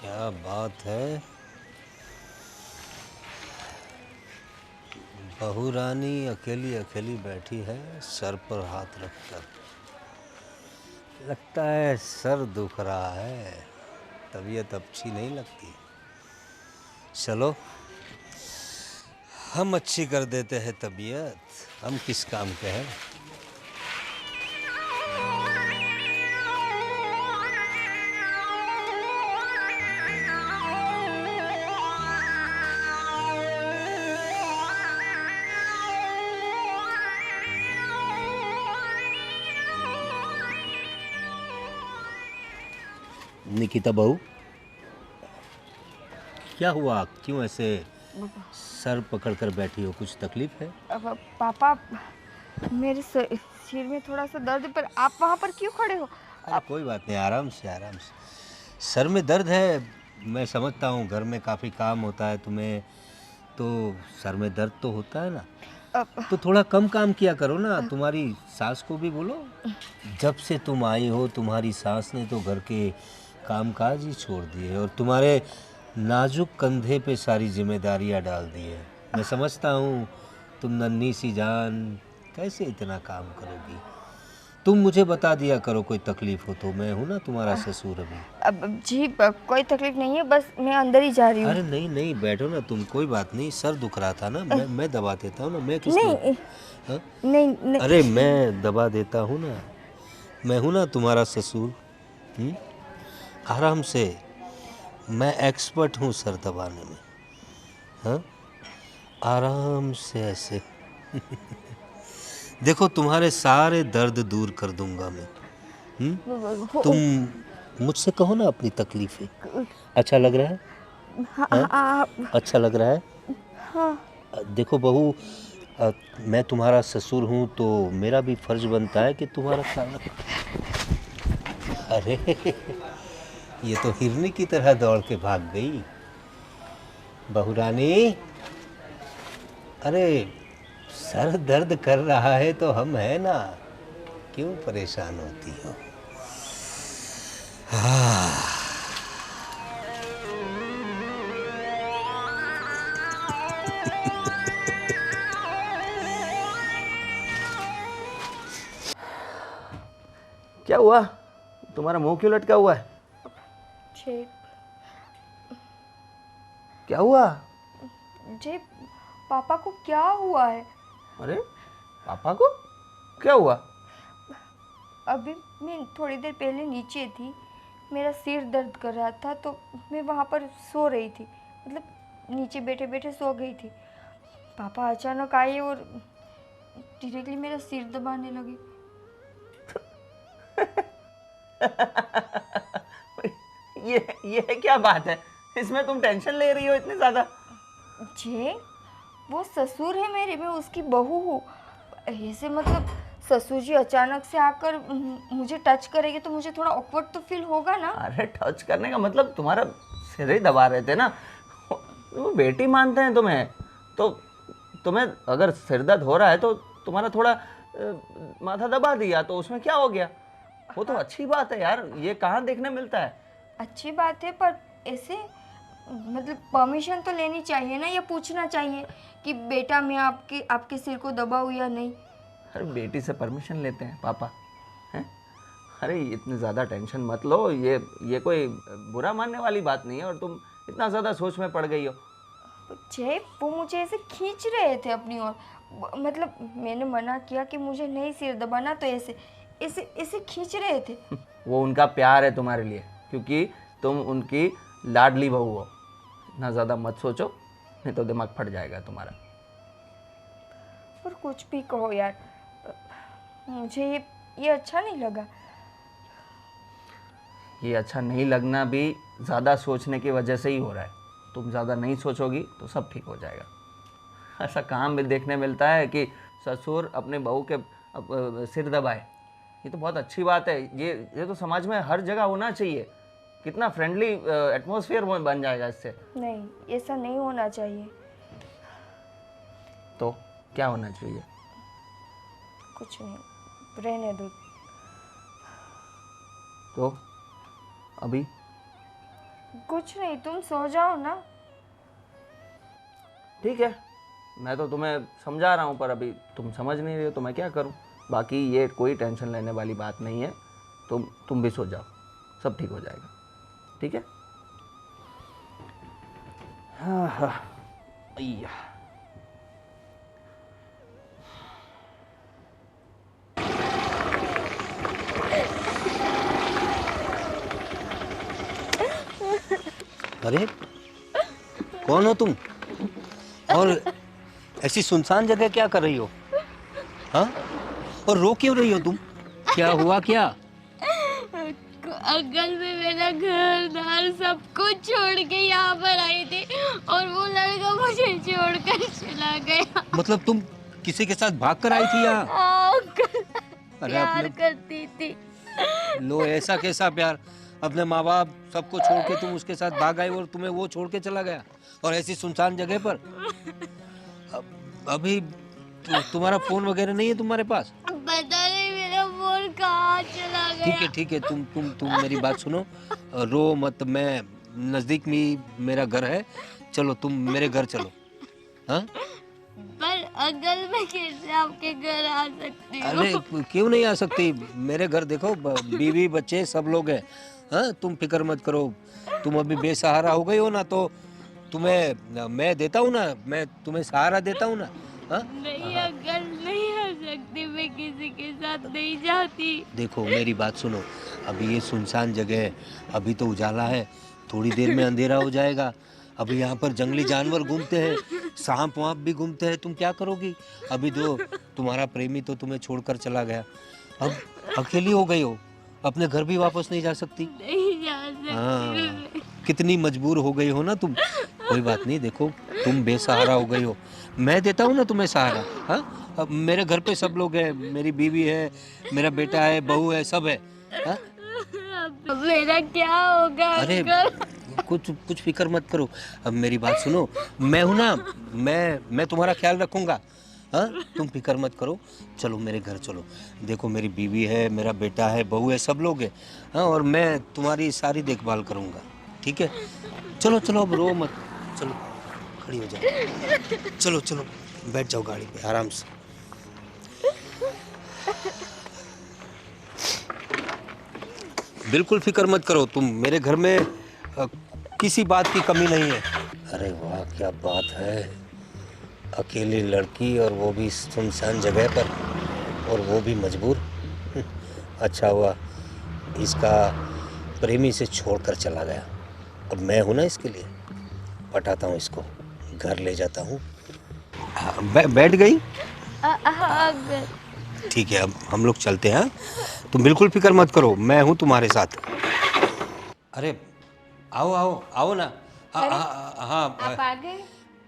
क्या बात है। बहू रानी अकेली अकेली बैठी है, सर पर हाथ रखकर। लगता है सर दुख रहा है, तबीयत अच्छी नहीं लगती। चलो हम अच्छी कर देते हैं तबीयत, हम किस काम के हैं। निकिता बहू, क्या हुआ? क्यों ऐसे सर पकड़कर बैठी हो? कुछ तकलीफ है? अब पापा, मेरे सिर में थोड़ा सा दर्द है, पर आप वहाँ पर क्यों खड़े हो? अरे कोई बात नहीं, आराम से आराम से। सर में दर्द है, मैं समझता हूँ, घर में काफ़ी काम होता है तुम्हें, तो सर में दर्द तो होता है ना। अब तो थोड़ा कम काम किया करो ना। तुम्हारी सास को भी बोलो। जब से तुम आई हो तुम्हारी सास ने तो घर के कामकाज ही छोड़ दिए और तुम्हारे नाजुक कंधे पे सारी जिम्मेदारियां डाल दी है। मैं समझता हूँ तुम नन्ही सी जान कैसे इतना काम करोगी। तुम मुझे बता दिया करो कोई तकलीफ हो तो, मैं हूँ ना तुम्हारा ससुर अभी। अब जी, कोई तकलीफ नहीं है, बस मैं अंदर ही जा रही हूँ। अरे नहीं नहीं, बैठो ना तुम, कोई बात नहीं। सर दुख रहा था ना, मैं दबा देता हूँ ना। मैं किस लिए? नहीं हाँ? नहीं नहीं। अरे मैं दबा देता हूँ ना, मैं हूँ ना तुम्हारा ससुर। आराम से, मैं एक्सपर्ट हूँ सर दबाने में। हाँ, आराम से ऐसे। देखो तुम्हारे सारे दर्द दूर कर दूंगा मैं। तुम मुझसे कहो ना अपनी तकलीफें। अच्छा लग रहा है? हाँ हाँ, हाँ अच्छा लग रहा है। हाँ। देखो बहू, मैं तुम्हारा ससुर हूँ तो मेरा भी फर्ज बनता है कि तुम्हारा ख्याल रखूं। अरे ये तो हिरनी की तरह दौड़ के भाग गई। बहू रानी, अरे सर दर्द कर रहा है तो हम हैं ना, क्यों परेशान होती हो? क्या हुआ? तुम्हारा मुंह क्यों लटका हुआ है? जी क्या हुआ? जी, पापा को क्या हुआ है? अरे पापा को क्या हुआ? अभी मैं थोड़ी देर पहले नीचे थी, मेरा सिर दर्द कर रहा था तो मैं वहाँ पर सो रही थी, मतलब नीचे बैठे बैठे सो गई थी। पापा अचानक आए और डायरेक्टली मेरा सिर दबाने लगे। ये क्या बात है? इसमें तुम टेंशन ले रही हो इतनी ज्यादा? जी, वो ससुर है मेरे, मैं उसकी बहू हूँ। ऐसे मतलब ससुर जी अचानक से आकर मुझे टच करेंगे तो मुझे थोड़ा ऑकवर्ड तो फील होगा ना। अरे टच करने का मतलब तुम्हारा सिर ही दबा रहे थे ना। वो बेटी मानते हैं तुम्हें, तो तुम्हें अगर सिर दर्द हो रहा है तो तुम्हारा थोड़ा माथा दबा दिया तो उसमें क्या हो गया? वो तो अच्छी बात है यार, ये कहाँ देखने मिलता है। अच्छी बात है, पर ऐसे मतलब परमिशन तो लेनी चाहिए ना, या पूछना चाहिए कि बेटा मैं आपके आपके सिर को दबाऊँ या नहीं। अरे बेटी से परमिशन लेते हैं पापा? हैं? अरे इतनी ज़्यादा टेंशन मत लो, ये कोई बुरा मानने वाली बात नहीं है और तुम इतना ज़्यादा सोच में पड़ गई हो। जय, वो मुझे ऐसे खींच रहे थे अपनी ओर, मतलब मैंने मना किया कि मुझे नहीं सिर दबाना, तो ऐसे ऐसे ऐसे खींच रहे थे। वो उनका प्यार है तुम्हारे लिए, क्योंकि तुम उनकी लाडली बहू हो। इतना ज़्यादा मत सोचो, नहीं तो दिमाग फट जाएगा तुम्हारा। पर कुछ भी कहो यार, मुझे ये अच्छा नहीं लगा। ये अच्छा नहीं लगना भी ज़्यादा सोचने की वजह से ही हो रहा है। तुम ज़्यादा नहीं सोचोगी तो सब ठीक हो जाएगा। ऐसा काम भी देखने मिलता है कि ससुर अपने बहू के सिर दबाए। ये तो बहुत अच्छी बात है। ये तो समाज में हर जगह होना चाहिए। कितना फ्रेंडली एटमॉस्फेयर बन जाएगा इससे। नहीं, ऐसा नहीं होना चाहिए। तो क्या होना चाहिए? कुछ नहीं, रहने दो। तो अभी कुछ नहीं, तुम सो जाओ ना। ठीक है, मैं तो तुम्हें समझा रहा हूँ पर अभी तुम समझ नहीं रहे हो तो मैं क्या करूँ। बाकी ये कोई टेंशन लेने वाली बात नहीं है, तुम भी सो जाओ, सब ठीक हो जाएगा। ठीक है। हाँ हाँ अय्या। अरे कौन हो तुम, और ऐसी सुनसान जगह क्या कर रही हो? हाँ, और रो क्यों रही हो तुम? क्या हुआ क्या? अंकल मैं मेरा घर दार सब कुछ छोड़ के यहाँ पर आई थी और वो लड़का मुझे छोड़कर चला गया। मतलब तुम किसी के साथ भाग कर आई थी यहाँ? अंकल अरे प्यार अपने करती थी। लो, ऐसा कैसा प्यार? अपने माँ बाप सबको छोड़ के तुम उसके साथ भाग आई और तुम्हें वो छोड़ के चला गया, और ऐसी सुनसान जगह पर? अभी तुम्हारा फोन वगैरह नहीं है तुम्हारे पास? पता नहीं मेरा फोन कहाँ चला गया। ठीक है, तुम मेरी बात सुनो, रो मत। मैं नजदीक में मेरा घर है, चलो तुम मेरे घर चलो। हाँ, पर अंकल मैं कैसे आपके घर आ सकती हूँ? अरे क्यों नहीं आ सकती? मेरे घर देखो, बीवी बच्चे सब लोग हैं। हाँ, तुम फिक्र मत करो। तुम अभी बेसहारा हो गई हो ना, तो तुम्हें मैं देता हूँ ना, मैं तुम्हें सहारा देता हूँ ना। हाँ, नहीं अंकल नहीं आ सकती, मैं किसी के साथ नहीं जाती। देखो मेरी बात सुनो, अभी ये सुनसान जगह है, अभी तो उजाला है, थोड़ी देर में अंधेरा हो जाएगा। अभी यहाँ पर जंगली जानवर घूमते हैं, सांप वाप भी घूमते हैं, तुम क्या करोगी? अभी जो तुम्हारा प्रेमी तो तुम्हें छोड़कर चला गया, अब अकेली हो गई हो, अपने घर भी वापस नहीं जा सकती। नहीं जा सकती हाँ, मैं। कितनी मजबूर हो गई हो ना तुम। कोई बात नहीं, देखो तुम बेसहारा हो गई हो, मैं देता हूँ ना तुम्हें सहारा। हाँ, अब मेरे घर पे सब लोग हैं, मेरी बीवी है, मेरा बेटा है, बहू है, सब है। हाँ? अब मेरा क्या होगा अरे अंकल? कुछ फिक्र मत करो। अब मेरी बात सुनो, मैं हूं ना, मैं तुम्हारा ख्याल रखूंगा। हाँ, तुम फिक्र मत करो, चलो मेरे घर चलो। देखो मेरी बीवी है, मेरा बेटा है, बहू है, सब लोग हैं। हाँ, और मैं तुम्हारी सारी देखभाल करूंगा, ठीक है? चलो चलो, अब रो मत, चलो खड़ी हो जाओ, चलो चलो बैठ जाओ गाड़ी पे आराम से। बिल्कुल फिक्र मत करो तुम, मेरे घर में किसी बात की कमी नहीं है। अरे वाह, क्या बात है, अकेली लड़की और वो भी सुनसान जगह पर, और वो भी मजबूर। अच्छा हुआ इसका प्रेमी से छोड़कर चला गया, अब मैं हूं ना इसके लिए। पटाता हूँ इसको, घर ले जाता हूँ। बैठ गई? हाँ अंकल। ठीक है, अब हम लोग चलते हैं। तुम बिल्कुल फिक्र मत करो, मैं हूँ तुम्हारे साथ। अरे आओ आओ आओ ना। हाँ आप आ गए?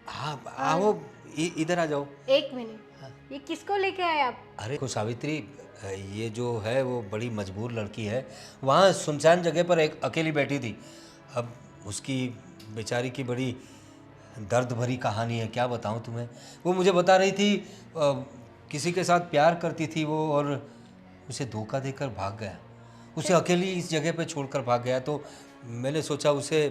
हाँ, आओ इधर आ जाओ। एक मिनट, ये किसको लेके आए आप? अरे को सावित्री, ये जो है वो बड़ी मजबूर लड़की है, वहाँ सुनसान जगह पर एक अकेली बैठी थी। अब उसकी बेचारी की बड़ी दर्द भरी कहानी है, क्या बताऊँ तुम्हें। वो मुझे बता रही थी किसी के साथ प्यार करती थी वो, और उसे धोखा देकर भाग गया, उसे अकेली इस जगह पे छोड़कर भाग गया। तो मैंने सोचा उसे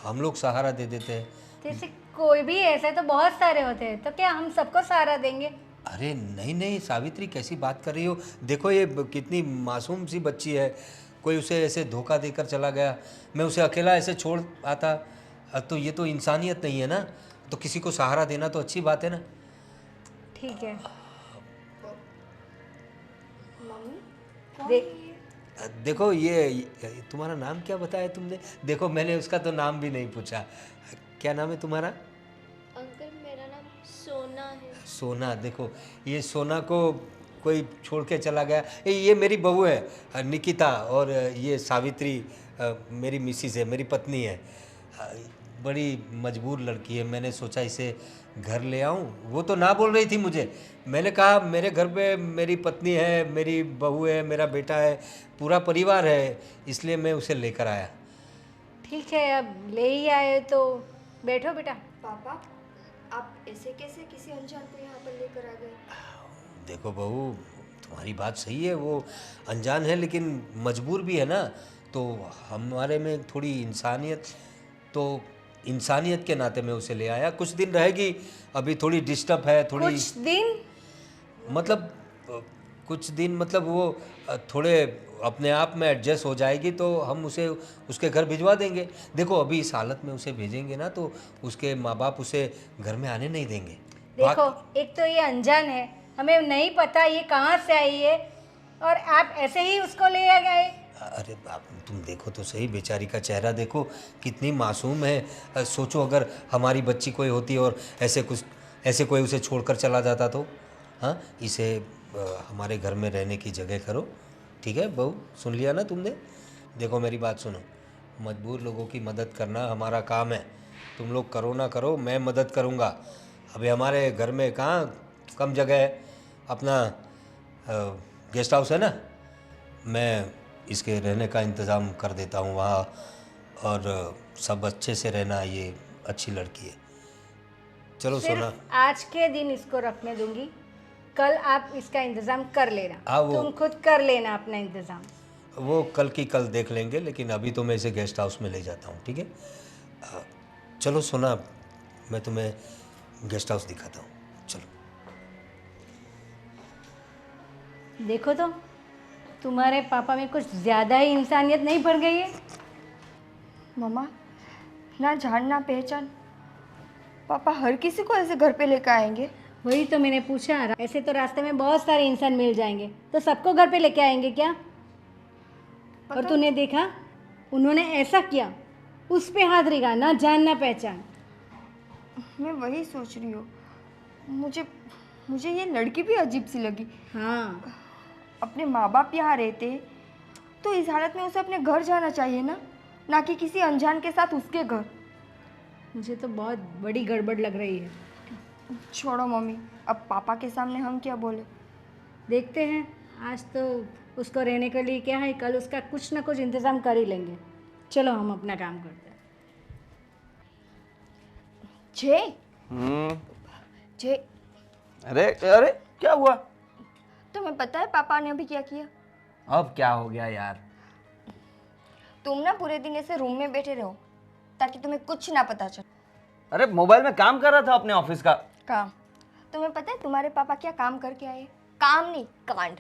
हम लोग सहारा दे देते हैं। जैसे कोई भी ऐसे तो बहुत सारे होते हैं, तो क्या हम सबको सहारा देंगे? अरे नहीं नहीं सावित्री, कैसी बात कर रही हो? देखो ये कितनी मासूम सी बच्ची है, कोई उसे ऐसे धोखा देकर चला गया, मैं उसे अकेला ऐसे छोड़ आता, तो ये तो इंसानियत नहीं है ना। तो किसी को सहारा देना तो अच्छी बात है ना। ठीक है। देख, देखो ये तुम्हारा नाम क्या बताया तुमने? देखो मैंने उसका तो नाम भी नहीं पूछा, क्या नाम है तुम्हारा? अंकल मेरा नाम सोना है। सोना। देखो ये सोना को कोई छोड़ के चला गया। ये मेरी बहू है निकिता, और ये सावित्री मेरी मिसिस है, मेरी पत्नी है। बड़ी मजबूर लड़की है, मैंने सोचा इसे घर ले आऊं। वो तो ना बोल रही थी मुझे, मैंने कहा मेरे घर पे मेरी पत्नी है, मेरी बहू है, मेरा बेटा है, पूरा परिवार है, इसलिए मैं उसे लेकर आया। ठीक है, अब ले ही आए तो बैठो बेटा। पापा, आप ऐसे कैसे किसी अनजान को यहाँ पर लेकर आ गए? देखो बहू, तुम्हारी बात सही है, वो अनजान है लेकिन मजबूर भी है ना, तो हमारे में थोड़ी इंसानियत, तो इंसानियत के नाते मैं उसे ले आया। कुछ दिन रहेगी, अभी थोड़ी डिस्टर्ब है, थोड़ी कुछ दिन? मतलब कुछ दिन मतलब वो थोड़े अपने आप में एडजस्ट हो जाएगी तो हम उसे उसके घर भिजवा देंगे। देखो अभी इस हालत में उसे भेजेंगे ना तो उसके माँ बाप उसे घर में आने नहीं देंगे। देखो, एक तो ये अनजान है, हमें नहीं पता ये कहाँ से आई है, और आप ऐसे ही उसको ले आ गए। अरे बाप, तुम देखो तो सही, बेचारी का चेहरा देखो कितनी मासूम है। सोचो अगर हमारी बच्ची कोई होती और ऐसे कोई उसे छोड़कर चला जाता तो। हाँ, इसे हमारे घर में रहने की जगह करो, ठीक है बहू? सुन लिया ना तुमने? देखो मेरी बात सुनो, मजबूर लोगों की मदद करना हमारा काम है। तुम लोग करो ना करो, मैं मदद करूँगा। अभी हमारे घर में कहाँ कम जगह है, अपना गेस्ट हाउस है ना, मैं इसके रहने का इंतज़ाम कर देता हूँ वहाँ, और सब अच्छे से रहना। ये अच्छी लड़की है। चलो सोना। सिर्फ आज के दिन इसको रखने दूंगी, कल आप इसका इंतजाम कर लेना। हाँ, वो तुम खुद कर लेना अपना इंतजाम। वो कल की कल देख लेंगे, लेकिन अभी तो मैं इसे गेस्ट हाउस में ले जाता हूँ, ठीक है? चलो सोना, मैं तुम्हें गेस्ट हाउस दिखाता हूँ, चलो। देखो तो, तुम्हारे पापा में कुछ ज़्यादा ही इंसानियत नहीं भर गई है? मम्मा, ना जान ना पहचान, पापा हर किसी को ऐसे घर पे लेकर आएंगे? वही तो मैंने पूछा, ऐसे तो रास्ते में बहुत सारे इंसान मिल जाएंगे, तो सबको घर पे लेके आएंगे क्या? और तूने देखा, उन्होंने ऐसा किया, उस पे हाथ रिगा, ना जान ना पहचान। मैं वही सोच रही हूँ, मुझे ये लड़की भी अजीब सी लगी। हाँ, अपने माँ बाप यहाँ रहते तो इस हालत में उसे अपने घर जाना चाहिए ना कि किसी अनजान के साथ उसके घर। मुझे तो बहुत बड़ी गड़बड़ लग रही है। छोड़ो मम्मी, अब पापा के सामने हम क्या बोले। देखते हैं, आज तो उसको रहने के लिए क्या है, कल उसका कुछ ना कुछ इंतज़ाम कर ही लेंगे। चलो हम अपना काम करते हैं। जय, जय, अरे अरे क्या हुआ? तुम्हें पता है पापा ने अभी क्या किया? अब क्या हो गया यार? तुम ना पूरे दिन ऐसे रूम में बैठे रहो ताकि तुम्हें कुछ ना पता चले। अरे मोबाइल में काम कर रहा था अपने ऑफिस का। काम? तुम्हें पता है तुम्हारे पापा क्या काम करके आए? काम नहीं, कांड।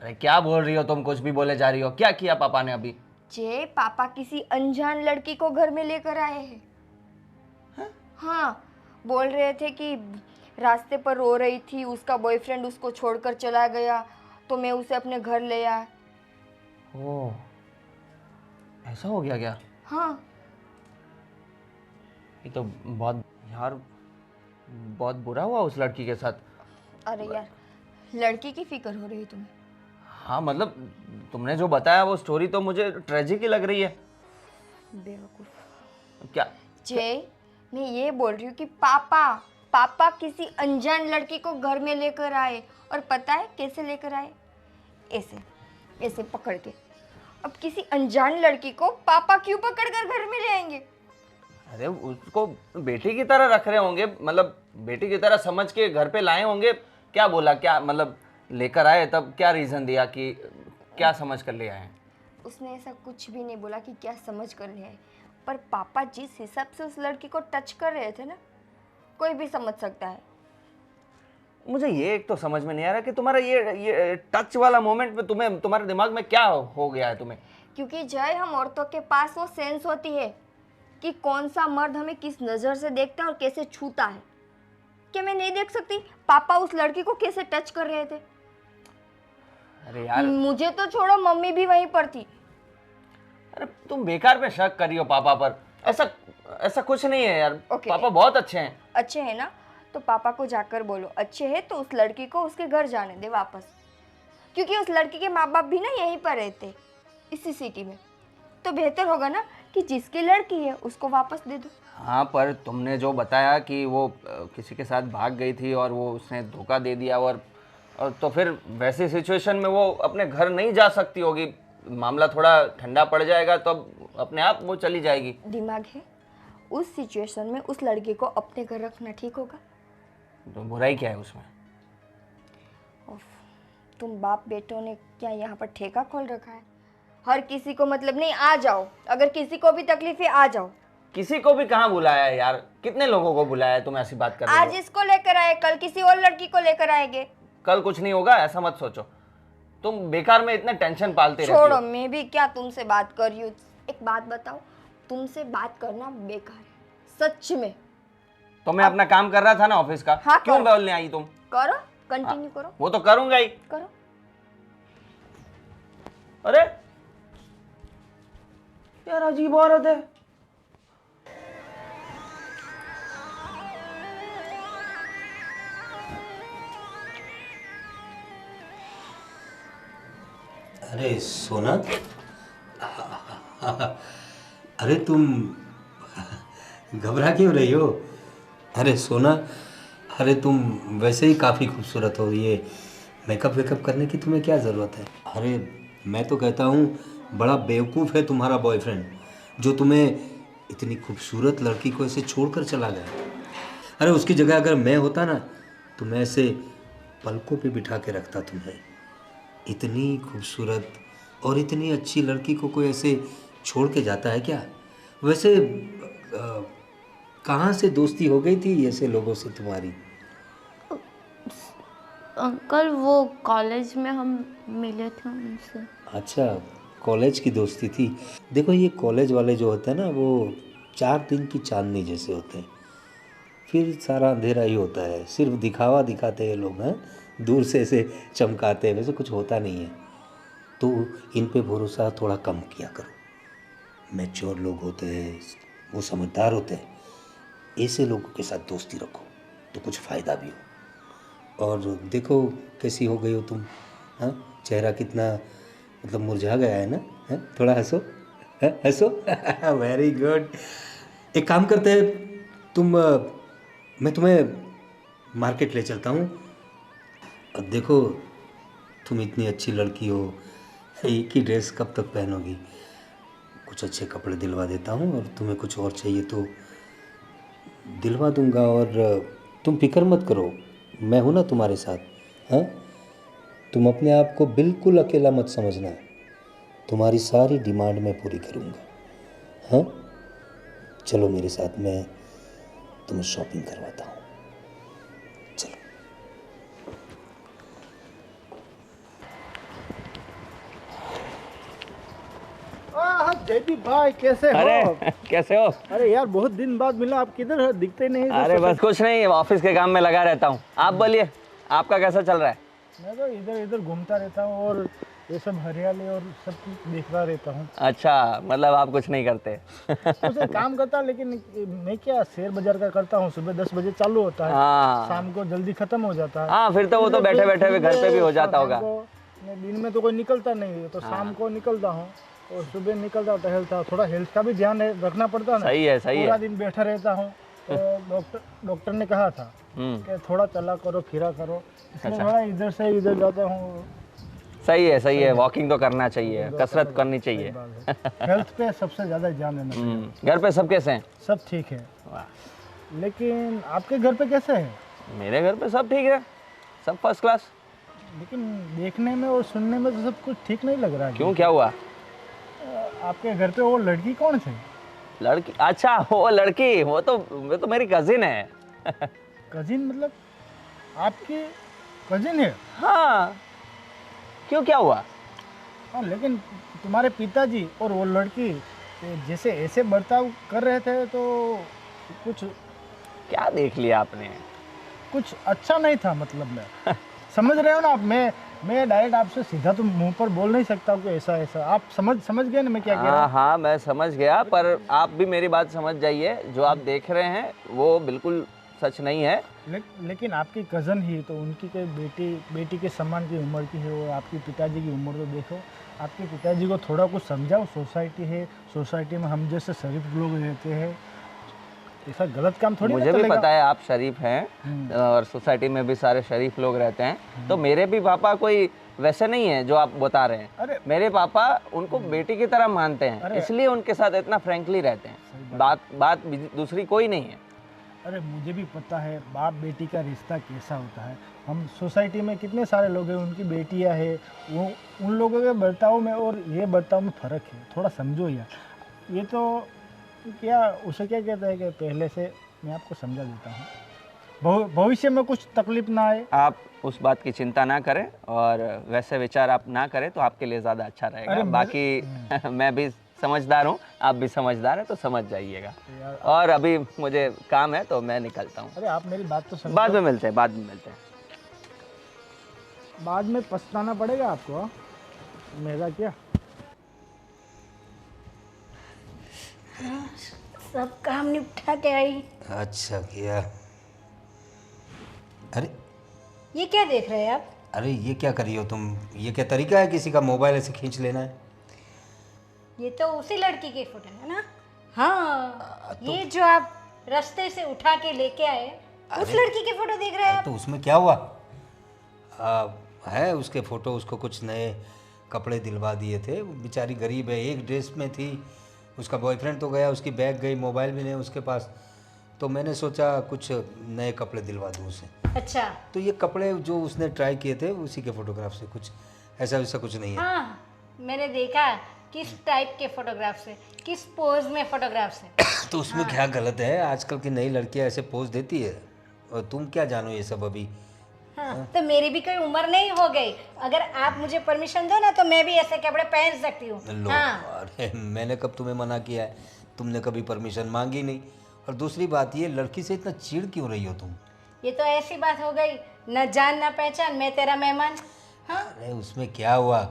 अरे क्या बोल रही हो तुम? कुछ भी बोले जा रही हो। क्या किया पापा ने अभी? जे पापा किसी अनजान लड़की को घर में लेकर आए हैं। हाँ, बोल रहे थे कि रास्ते पर रो रही थी, उसका बॉयफ्रेंड उसको छोड़कर चला गया, तो मैं उसे अपने घर ले आया। ओह, ऐसा हो गया क्या? हाँ। ये तो बहुत यार, बहुत बुरा हुआ उस लड़की के साथ। अरे यार, लड़की की फिक्र हो रही तुम्हें? हाँ मतलब तुमने जो बताया वो स्टोरी तो मुझे ट्रेजिक ही लग रही है। बेवकूफ। क्या? जय, मैं ये बोल रही हूँ कि पापा किसी अनजान लड़की को घर में लेकर आए, और पता है कैसे लेकर आए? ऐसे पकड़ के। अब किसी अनजान लड़की को पापा क्यों पकड़कर घर में ले आएंगे? अरे उसको बेटी की तरह रख रहे होंगे, मतलब बेटी की तरह समझ के घर पे लाए होंगे। क्या बोला, क्या मतलब लेकर आए तब क्या रीज़न दिया कि क्या समझ कर ले आए? उसने ऐसा कुछ भी नहीं बोला कि क्या समझ कर ले आए, पर पापा जिस हिसाब से उस लड़की को टच कर रहे थे ना, कोई भी समझ सकता है। मुझे ये एक तो समझ में नहीं आ रहा कि तुम्हारा ये टच वाला मोमेंट में तुम्हारे दिमाग में क्या हो गया है तुम्हें? क्योंकि जय, हम औरतों के पास वो सेंस होती है कि कौन सा मर्द हमें किस नज़र से देखता है और कैसे छूता है। क्या मैं नहीं देख सकती पापा उस लड़की को कैसे टच कर रहे थे? अरे यार, मुझे तो छोड़ो, मम्मी भी वहीं पर थी। अरे तुम बेकार में शक कर रही हो पापा पर। ऐसा कुछ नहीं है यार। Okay. पापा बहुत अच्छे हैं। अच्छे हैं ना, तो पापा को जाकर बोलो अच्छे हैं तो उस लड़की को उसके घर जाने दे वापस, क्योंकि उस लड़की के माँ बाप भी ना यहीं पर रहते, इसी सिटी में। तो बेहतर होगा ना कि जिसकी लड़की है उसको वापस दे दो। हाँ, पर तुमने जो बताया कि वो किसी के साथ भाग गई थी और वो उसने धोखा दे दिया, और तो फिर वैसी सिचुएशन में वो अपने घर नहीं जा सकती होगी। मामला थोड़ा ठंडा पड़ जाएगा तो अपने आप वो चली जाएगी। दिमाग है? उस सिचुएशन में उस लड़की को अपने घर रखना ठीक होगा? तो बुराई क्या है उसमें? तुम बाप बेटों ने क्या यहाँ पर ठेका खोल रखा है? हर किसी को मतलब नहीं, आ जाओ, अगर किसी को भी तकलीफ है आ जाओ। किसी को भी कहाँ बुलाया है यार, कितने लोगों को बुलाया है, तुम ऐसी बात कर रही आज हो। इसको लेकर आए, कल किसी और लड़की को लेकर आएंगे। कल कुछ नहीं होगा ऐसा मत सोचो, तुम बेकार में इतने टेंशन पालते रहती छोड़ो, हो। मैं भी क्या तुमसे बात कर रही हूँ। एक बात बताओ, तुमसे बात करना बेकार है, सच में। तो मैं अपना काम कर रहा था ना ऑफिस का, हाँ, क्यों करो। बोलने आई तुम? करो, कंटिन्यू करो, वो तो करूंगा ही। करो। अरे यार अजीब औरत है। अरे सोना, अरे तुम घबरा क्यों रही हो? अरे सोना, अरे तुम वैसे ही काफ़ी खूबसूरत हो, ये मेकअप वेकअप करने की तुम्हें क्या ज़रूरत है? अरे मैं तो कहता हूँ बड़ा बेवकूफ़ है तुम्हारा बॉयफ्रेंड, जो तुम्हें इतनी खूबसूरत लड़की को ऐसे छोड़कर चला गया। अरे उसकी जगह अगर मैं होता ना तो मैं ऐसे पलकों पे बिठा के रखता तुम्हें। इतनी खूबसूरत और इतनी अच्छी लड़की को कोई ऐसे छोड़ के जाता है क्या? वैसे कहाँ से दोस्ती हो गई थी ऐसे लोगों से तुम्हारी? अंकल वो कॉलेज में हम मिले थे उनसे। अच्छा, कॉलेज की दोस्ती थी। देखो ये कॉलेज वाले जो होते हैं ना वो 4 दिन की चांदनी जैसे होते हैं, फिर सारा अंधेरा ही होता है। सिर्फ दिखावा दिखाते हैं लोग, हैं दूर से ऐसे चमकाते हैं, वैसे कुछ होता नहीं है। तो इन पे भरोसा थोड़ा कम किया करो। मैच्योर लोग होते हैं, वो समझदार होते हैं, ऐसे लोगों के साथ दोस्ती रखो तो कुछ फ़ायदा भी हो। और देखो कैसी हो गई हो तुम, हाँ चेहरा कितना मतलब मुरझा गया है ना, है? थोड़ा हंसो, हंसो। Very good. एक काम करते हैं, मैं तुम्हें मार्केट ले चलता हूँ। अब देखो तुम इतनी अच्छी लड़की हो, एक ही ड्रेस कब तक पहनोगी? कुछ अच्छे कपड़े दिलवा देता हूँ, और तुम्हें कुछ और चाहिए तो दिलवा दूंगा। और तुम फिक्र मत करो, मैं हूँ ना तुम्हारे साथ। हाँ, तुम अपने आप को बिल्कुल अकेला मत समझना, तुम्हारी सारी डिमांड मैं पूरी करूँगा। हाँ चलो मेरे साथ, मैं तुम्हें शॉपिंग करवाता हूँ, चलो। जयदीप भाई कैसे हो? अरे कैसे हो? अरे यार बहुत दिन बाद मिला, आप किधर हो? दिखते नहीं इधर अरे से। बस कुछ नहीं, ऑफिस के काम में लगा रहता हूँ। आप बोलिए, आपका कैसा चल रहा है? मैं तो इधर इधर घूमता रहता हूँ और ये सब हरियाली और सब कुछ देखता रहता हूँ। अच्छा, मतलब आप कुछ नहीं करते। कुछ काम करता, लेकिन मैं क्या शेयर बाजार का करता हूँ। सुबह 10 बजे चालू होता है, हाँ शाम को जल्दी खत्म हो जाता है। हाँ, फिर तो वो तो बैठे बैठे हुए घर पे भी हो जाता होगा। मैं दिन में तो कोई निकलता नहीं है, तो शाम को निकलता हूँ और सुबह निकलता टहलता। थोड़ा हेल्थ का भी ध्यान रखना पड़ता है ना। सही है, सही पूरा है। दिन बैठा रहता हूँ, तो डॉक्टर ने कहा था कि थोड़ा चला करो, फिरा करो, इसलिए थोड़ा इधर से इधर जाता हूँ। सही है, सही है, वॉकिंग तो करना चाहिए, कसरत करनी चाहिए। हेल्थ पे सबसे ज़्यादा ध्यान देना चाहिए। घर पे सब कैसे हैं? सब ठीक है, वाह। लेकिन आपके घर पे कैसे है? मेरे घर पे सब ठीक है, सब फर्स्ट क्लास। लेकिन देखने में और सुनने में तो सब कुछ ठीक नहीं लग रहा है। क्यों, क्या हुआ? आपके घर पे वो लड़की कौन थी? लड़की? अच्छा वो लड़की, वो तो मेरी कजिन है। कजिन? मतलब आपकी कजिन है? हाँ, क्यों, क्या हुआ? हाँ, लेकिन तुम्हारे पिताजी और वो लड़की जैसे ऐसे बर्ताव कर रहे थे, तो कुछ क्या देख लिया आपने? कुछ अच्छा नहीं था, मतलब मैं समझ रहे हो ना आप। मैं डायरेक्ट आपसे सीधा तो मुंह पर बोल नहीं सकता हूँ कि ऐसा ऐसा। आप समझ गए ना मैं क्या कह रहा हाँ हूँ? हाँ, मैं समझ गया, पर आप भी मेरी बात समझ जाइए, जो आप देख रहे हैं वो बिल्कुल सच नहीं है। लेकिन आपकी कज़न ही तो, उनकी कोई बेटी के समान की उम्र की है, वो आपके पिताजी की उम्र तो देखो। आपके पिताजी को थोड़ा कुछ समझाओ, सोसाइटी है, सोसाइटी में हम जैसे शरीफ लोग रहते हैं, ऐसा गलत काम थोड़ी मुझे भी पता है आप शरीफ हैं और सोसाइटी में भी सारे शरीफ लोग रहते हैं, तो मेरे भी पापा कोई वैसे नहीं है जो आप बता रहे हैं। अरे मेरे पापा उनको बेटी की तरह मानते हैं, इसलिए उनके साथ इतना फ्रैंकली रहते हैं। बात दूसरी कोई नहीं है। अरे मुझे भी पता है बाप बेटी का रिश्ता कैसा होता है। हम सोसाइटी में कितने सारे लोग हैं, उनकी बेटियां हैं, वो उन लोगों के बर्ताव में और ये बर्ताव में फ़र्क है, थोड़ा समझो यार। ये तो क्या उसे क्या कहते हैं कि पहले से मैं आपको समझा देता हूँ, भविष्य में कुछ तकलीफ ना आए। आप उस बात की चिंता ना करें और वैसे विचार आप ना करें तो आपके लिए ज़्यादा अच्छा रहेगा। बाकी मैं भी समझदार हूँ, आप भी समझदार हैं, तो समझ जाइएगा। और अभी मुझे काम है तो मैं निकलता हूँ। अरे आप मेरी बात तो समझो। बाद में मिलते हैं, बाद में मिलते हैं। बाद में पछताना पड़ेगा आपको, हाँ? मेरा क्या। सब काम निपटा के आई। अच्छा किया। अरे ये क्या देख रहे हैं आप? अरे ये क्या करी हो तुम? ये क्या तरीका है किसी का मोबाइल ऐसे खींच लेना है? ये तो उसी लड़की की फोटो है ना? हाँ, ये जो आप रास्ते से उठा के लेके आए, उस लड़की की फोटो देख रहे हैं आप? तो उसमें क्या हुआ? है उसके फ़ोटो, उसको कुछ नए कपड़े दिलवा दिए थे, वो बेचारी गरीब है, एक ड्रेस में थी। उसका बॉयफ्रेंड तो गया, उसकी बैग गई, मोबाइल भी नहीं उसके पास, तो मैंने सोचा कुछ नए कपड़े दिलवा दूँ उसे। अच्छा। तो ये कपड़े जो उसने ट्राई किए थे उसी के फ़ोटोग्राफ से, कुछ ऐसा वैसा कुछ नहीं है। हाँ, मैंने देखा किस टाइप के फोटोग्राफ से, किस पोज में फोटोग्राफ से। तो उसमें क्या गलत है? आजकल की नई लड़कियां ऐसे पोज देती है, और तुम क्या जानो ये सब अभी। हाँ, तो मेरी भी कोई उम्र नहीं हो गई, अगर आप मुझे परमिशन दो ना तो मैं भी ऐसे कपड़े पहन सकती हूँ। लो, हाँ। अरे मैंने कब तुम्हें मना किया है? तुमने कभी परमिशन मांगी नहीं। और दूसरी बात, ये लड़की से इतना चिढ़ क्यों रही हो तुम? ये तो ऐसी बात हो गई, न जान न पहचान, मैं तेरा मेहमान। हाँ, अरे उसमें क्या हुआ?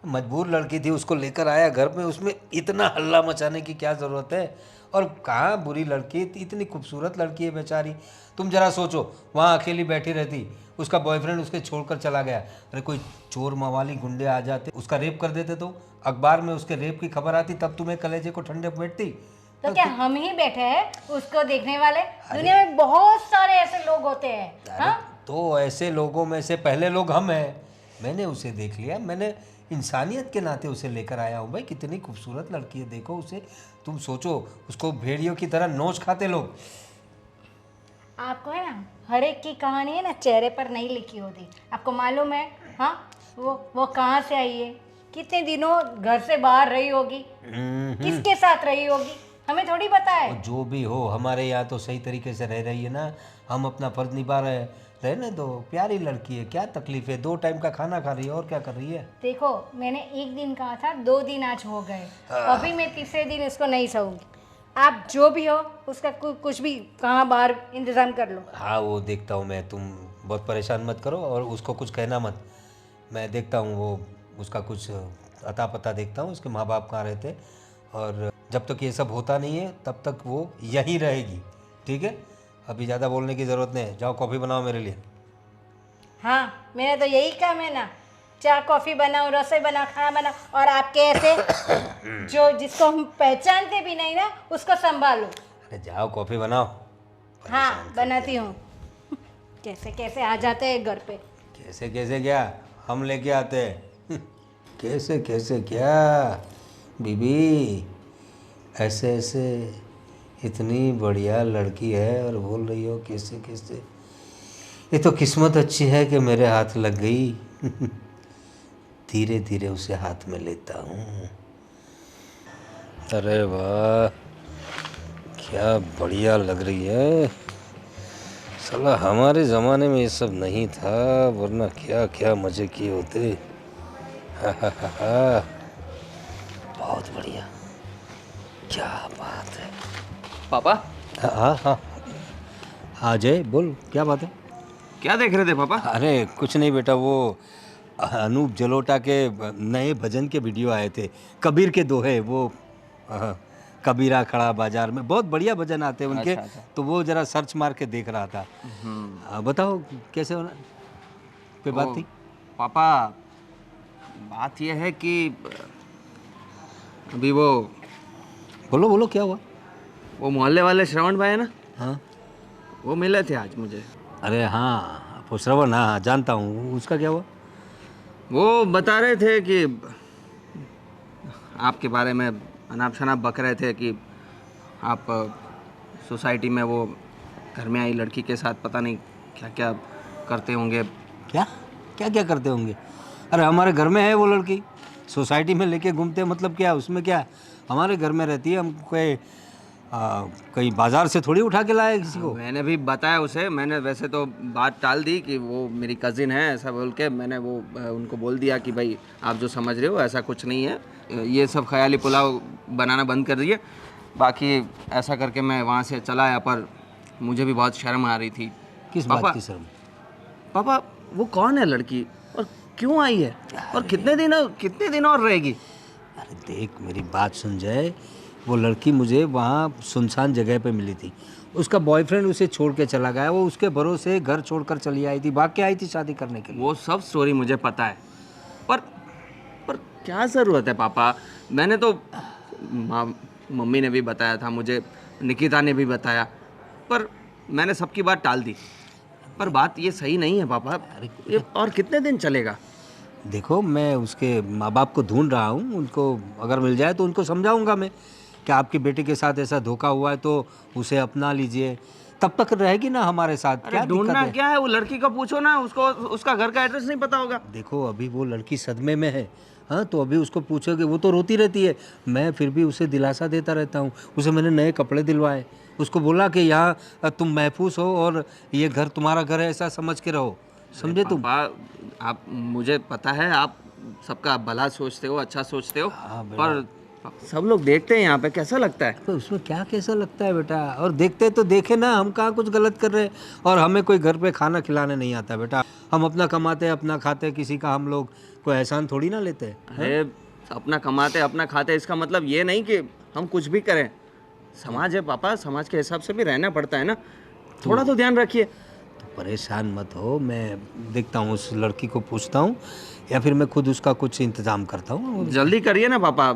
मजबूर लड़की थी, उसको लेकर आया घर में, उसमें इतना हल्ला मचाने की क्या ज़रूरत है? और कहाँ बुरी लड़की, इतनी खूबसूरत लड़की है बेचारी। तुम जरा सोचो, वहाँ अकेली बैठी रहती, उसका बॉयफ्रेंड उसके छोड़कर चला गया, अरे कोई चोर मवाली गुंडे आ जाते, उसका रेप कर देते, तो अखबार में उसके रेप की खबर आती, तब तुम्हें कलेजे को ठंडे बैठती। तो क्या हम ही बैठे हैं उसको देखने वाले? दुनिया में बहुत सारे ऐसे लोग होते हैं। हाँ? तो ऐसे लोगों में से पहले लोग हम हैं। मैंने उसे देख लिया, मैंने इंसानियत के नाते उसे लेकर आया हूँ। भाई कितनी खूबसूरत लड़की है, देखो उसे। तुम सोचो, उसको भेड़ियों की तरह नोच खाते लोग। आपको है ना, हर एक की कहानी है ना चेहरे पर नहीं लिखी होती, आपको मालूम है? हाँ, वो कहाँ से आई है, कितने दिनों घर से बाहर रही होगी, किसके साथ रही होगी, हमें थोड़ी पता है। और जो भी हो, हमारे यहाँ तो सही तरीके से रह रही है ना, हम अपना फर्ज निभा रहे हैं। रहने दो, प्यारी लड़की है, क्या तकलीफ है, 2 टाइम का खाना खा रही है, और क्या कर रही है? देखो, मैंने 1 दिन कहा था, 2 दिन आज हो गए, अभी मैं तीसरे दिन इसको नहीं सहूँगी। आप जो भी हो उसका कुछ भी कहाँ बाहर इंतज़ाम कर लो। हाँ वो देखता हूँ मैं, तुम बहुत परेशान मत करो, और उसको कुछ कहना मत। मैं देखता हूँ वो उसका कुछ अता पता देखता हूँ, उसके माँ बाप कहाँ रहते, और जब तक ये सब होता नहीं है तब तक वो यहीं रहेगी। ठीक है, अभी ज़्यादा बोलने की ज़रूरत नहीं है। जाओ कॉफ़ी बनाओ मेरे लिए। हाँ, मेरा तो यही काम है ना, चाय कॉफ़ी बनाओ, रसोई बनाओ, खाना बनाओ, और आपके ऐसे जो जिसको हम पहचानते भी नहीं ना उसको संभालो। अरे जाओ कॉफ़ी बनाओ। हाँ, बनाती हूँ। कैसे कैसे आ जाते हैं घर पे। कैसे कैसे क्या, हम लेके आते हैं। कैसे कैसे क्या बीबी, ऐसे ऐसे इतनी बढ़िया लड़की है और बोल रही हो कैसे कैसे। ये तो किस्मत अच्छी है कि मेरे हाथ लग गई। धीरे धीरे उसे हाथ में लेता हूँ। अरे वाह, क्या बढ़िया लग रही है। साला हमारे ज़माने में ये सब नहीं था, वरना क्या क्या मज़े किए होते। हा हा हा हा, बहुत बढ़िया, क्या बात है। पापा, हाँ हाँ हाँ जय, बोल क्या बात है। क्या देख रहे थे पापा? अरे कुछ नहीं बेटा, वो अनूप जलोटा के नए भजन के वीडियो आए थे, कबीर के दोहे, वो कबीरा खड़ा बाजार में, बहुत बढ़िया भजन आते हैं उनके। अच्छा। तो वो जरा सर्च मार के देख रहा था। बताओ कैसे होना पे बात थी? पापा, बात यह है कि अभी वो बोलो बोलो, क्या हुआ? वो मोहल्ले वाले श्रवण भाई है ना, हाँ, वो मिले थे आज मुझे। अरे हाँ वो श्रवण, हाँ जानता हूँ, उसका क्या हुआ? वो बता रहे थे कि आपके बारे में अनाप शनाप बक रहे थे कि आप सोसाइटी में वो घर में आई लड़की के साथ पता नहीं क्या क्या करते होंगे, क्या क्या क्या करते होंगे? अरे हमारे घर में है वो लड़की, सोसाइटी में लेके घूमते हैं, मतलब क्या उसमें क्या? हमारे घर में रहती है, हम कोई कहीं बाजार से थोड़ी उठा के लाए किसी को। मैंने भी बताया उसे, मैंने वैसे तो बात टाल दी कि वो मेरी कज़िन है ऐसा बोल के, मैंने वो उनको बोल दिया कि भाई आप जो समझ रहे हो ऐसा कुछ नहीं है, ये सब ख्याली पुलाव बनाना बंद कर दिए। बाकी ऐसा करके मैं वहाँ से चला आया, पर मुझे भी बहुत शर्म आ रही थी। किस पापा- बात की शर्म? पापा वो कौन है लड़की और क्यों आई है और कितने दिन और रहेगी? अरे देख मेरी बात सुन जाए, वो लड़की मुझे वहाँ सुनसान जगह पे मिली थी, उसका बॉयफ्रेंड उसे छोड़ के चला गया, वो उसके भरोसे घर छोड़कर चली आई थी, भाग के आई थी शादी करने के लिए। वो सब स्टोरी मुझे पता है, पर क्या ज़रूरत है पापा? मैंने तो मम्मी ने भी बताया था मुझे, निकिता ने भी बताया, पर मैंने सबकी बात टाल दी। पर बात ये सही नहीं है पापा, ये और कितने दिन चलेगा? देखो मैं उसके माँ बाप को ढूंढ रहा हूँ, उनको अगर मिल जाए तो उनको समझाऊंगा मैं कि आपकी बेटी के साथ ऐसा धोखा हुआ है तो उसे अपना लीजिए, तब तक रहेगी ना हमारे साथ। अरे क्या ढूंढना दिक्कत है? क्या है, वो लड़की को पूछो ना, उसको उसका घर का एड्रेस नहीं पता होगा। देखो अभी वो लड़की सदमे में है, हाँ तो अभी उसको पूछोगे, वो तो रोती रहती है, मैं फिर भी उसे दिलासा देता रहता हूँ। उसे मैंने नए कपड़े दिलवाए, उसको बोला कि यहाँ तुम महफूज हो और ये घर तुम्हारा घर है, ऐसा समझ के रहो, समझे तुम? पापा आप, मुझे पता है आप सबका भला सोचते हो, अच्छा सोचते हो, हाँ बेटा। पर सब लोग देखते हैं यहाँ पे, कैसा लगता है? तो उसमें क्या कैसा लगता है बेटा? और देखते तो देखे ना, हम कहाँ कुछ गलत कर रहे हैं, और हमें कोई घर पे खाना खिलाने नहीं आता बेटा, हम अपना कमाते अपना खाते, किसी का हम लोग कोई एहसान थोड़ी ना लेते हैं। अरे अपना कमाते अपना खाते, इसका मतलब ये नहीं कि हम कुछ भी करें। समाज है पापा, समाज के हिसाब से भी रहना पड़ता है ना, थोड़ा तो ध्यान रखिए। तो परेशान मत हो, मैं देखता हूँ उस लड़की को पूछता हूँ, या फिर मैं खुद उसका कुछ इंतजाम करता हूँ। जल्दी करिए ना पापा,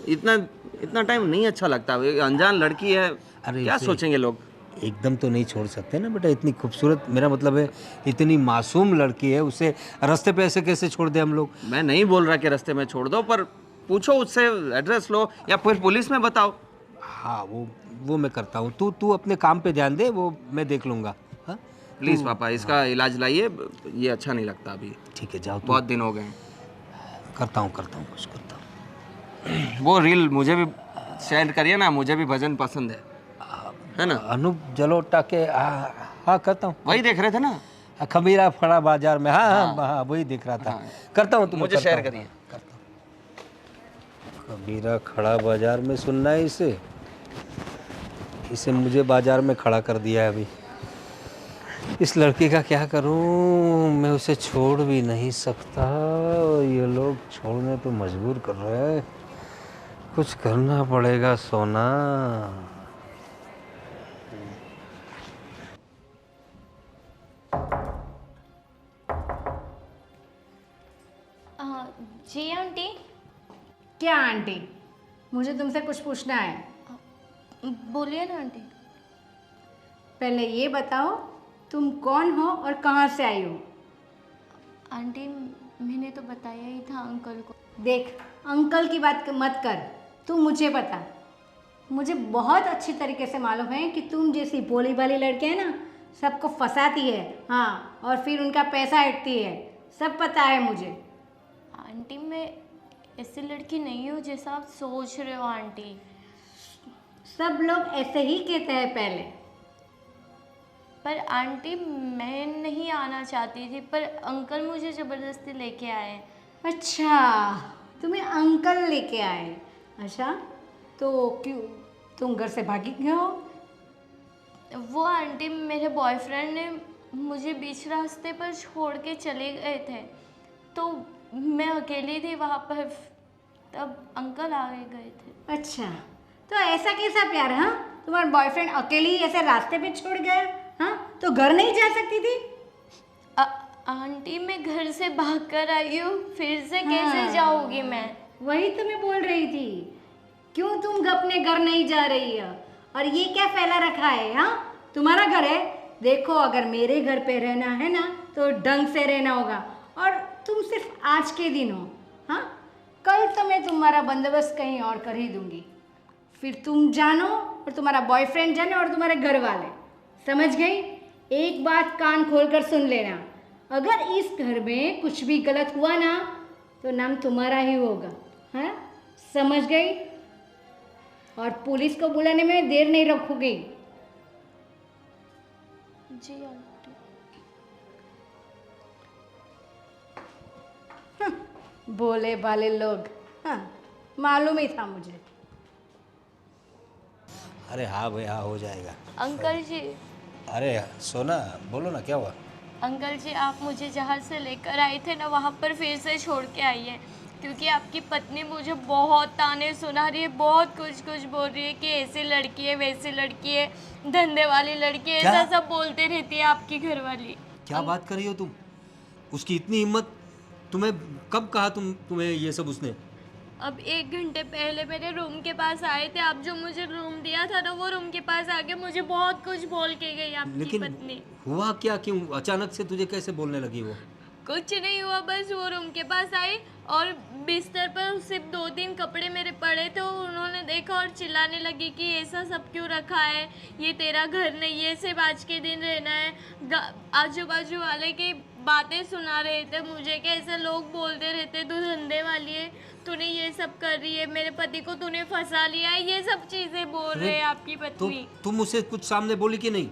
इतना टाइम नहीं अच्छा लगता, ये अनजान लड़की है, अरे क्या इसे- सोचेंगे लोग? एकदम तो नहीं छोड़ सकते ना बेटा, इतनी खूबसूरत, मेरा मतलब है इतनी मासूम लड़की है, उसे रास्ते पे ऐसे कैसे छोड़ दे हम लोग? मैं नहीं बोल रहा कि रास्ते में छोड़ दो, पर पूछो उससे, एड्रेस लो या फिर पुलिस में बताओ। हाँ वो मैं करता हूँ, तू अपने काम पे ध्यान दे, वो मैं देख लूँगा। हाँ प्लीज़ पापा इसका इलाज लाइए, ये अच्छा नहीं लगता अभी, ठीक है, जाओ तू। बहुत दिन हो गए हैं। करता हूँ कुछ करता हूँ। वो रील मुझे भी सेंड करिए ना, मुझे भी भजन पसंद है ना? अनूप जलोटा के, हाँ करता हूँ। वही देख रहे थे ना? खमीरा फड़ा बाजार में, हाँ वही दिख रहा था। करता हूँ, मुझे शेयर करिए। खमीरा खड़ा बाजार में सुनना है इसे मुझे बाजार में खड़ा कर दिया है अभी। इस लड़की का क्या करूं, मैं उसे छोड़ भी नहीं सकता और ये लोग छोड़ने पे मजबूर कर रहे हैं, कुछ करना पड़ेगा सोना। जी आंटी। क्या आंटी? मुझे तुमसे कुछ पूछना है। बोलिए ना आंटी। पहले ये बताओ तुम कौन हो और कहाँ से आई हो? आंटी मैंने तो बताया ही था अंकल को। देख अंकल की बात मत कर, तू मुझे बता। मुझे बहुत अच्छी तरीके से मालूम है कि तुम जैसी भोली भाली लड़की है ना, सबको फंसाती है, हाँ, और फिर उनका पैसा हटती है, सब पता है मुझे। आंटी मैं ऐसी लड़की नहीं हूँ जैसा आप सोच रहे हो आंटी। सब लोग ऐसे ही कहते हैं पहले। पर आंटी मैं नहीं आना चाहती थी, पर अंकल मुझे ज़बरदस्ती लेके आए। अच्छा, तुम्हें अंकल लेके आए? अच्छा, तो क्यों तुम घर से भागी क्यों हो? वो आंटी मेरे बॉयफ्रेंड ने मुझे बीच रास्ते पर छोड़ के चले गए थे, तो मैं अकेली थी वहाँ पर, तब अंकल आ गए थे। अच्छा, तो ऐसा कैसा प्यार? हाँ, तुम्हारा बॉयफ्रेंड अकेली ऐसे रास्ते पे छोड़ गया? हाँ, तो घर नहीं जा सकती थी? आंटी मैं घर से भाग कर आई हूँ, फिर से कैसे जाऊँगी मैं? वही तो मैं बोल रही थी, क्यों तुम अपने घर नहीं जा रही हो? और ये क्या फैला रखा है? हाँ, तुम्हारा घर है, देखो अगर मेरे घर पे रहना है ना तो ढंग से रहना होगा, और तुम सिर्फ आज के दिन हो। हाँ, कल तो मैं तुम्हारा बंदोबस्त कहीं और कर ही दूंगी, फिर तुम जानो और तुम्हारा बॉयफ्रेंड जाने और तुम्हारे घर वाले। समझ गई? एक बात कान खोल कर सुन लेना, अगर इस घर में कुछ भी गलत हुआ ना तो नाम तुम्हारा ही होगा, हाँ? समझ गई? और पुलिस को बुलाने में देर नहीं रखोगी। जी आंटी। भोले भाले लोग, हाँ, मालूम ही था मुझे। अरे हाँ भाई हाँ, हो जाएगा। अंकल जी, अरे सोना, बोलो ना, क्या हुआ? अंकल जी आप मुझे जहाँ से लेकर आए थे ना वहाँ पर फिर से छोड़ के आई है, क्योंकि आपकी पत्नी मुझे बहुत ताने सुना रही है, बहुत कुछ बोल रही है कि ऐसी लड़की है वैसी लड़की है, धंधे वाली लड़की है, क्या? ऐसा सब बोलते रहती है आपकी घरवाली। क्या बात कर रही हो तुम? उसकी इतनी हिम्मत? तुम्हें कब कहा तुम्हें ये सब उसने? अब 1 घंटे पहले मेरे रूम के पास आए थे, आप जो मुझे रूम दिया था ना वो रूम के पास आके मुझे बहुत कुछ बोल के गई आपकी लेकिन पत्नी। हुआ क्या? क्यों अचानक से तुझे कैसे बोलने लगी वो? कुछ नहीं हुआ, बस वो रूम के पास आई और बिस्तर पर सिर्फ 2-3 कपड़े मेरे पड़े थे, उन्होंने देखा और चिल्लाने लगी कि ऐसा सब क्यों रखा है, ये तेरा घर नहीं है, सिर्फ आज के दिन रहना है। आजू बाजू वाले की बातें सुना रहे थे मुझे कि ऐसे लोग बोलते रहते तू धंधे वाली है, तूने ये सब कर रही है, मेरे पति को तूने फंसा लिया है, ये सब चीज़ें बोल रहे हैं आपकी पत्नी। तुम उसे कुछ सामने बोली कि नहीं?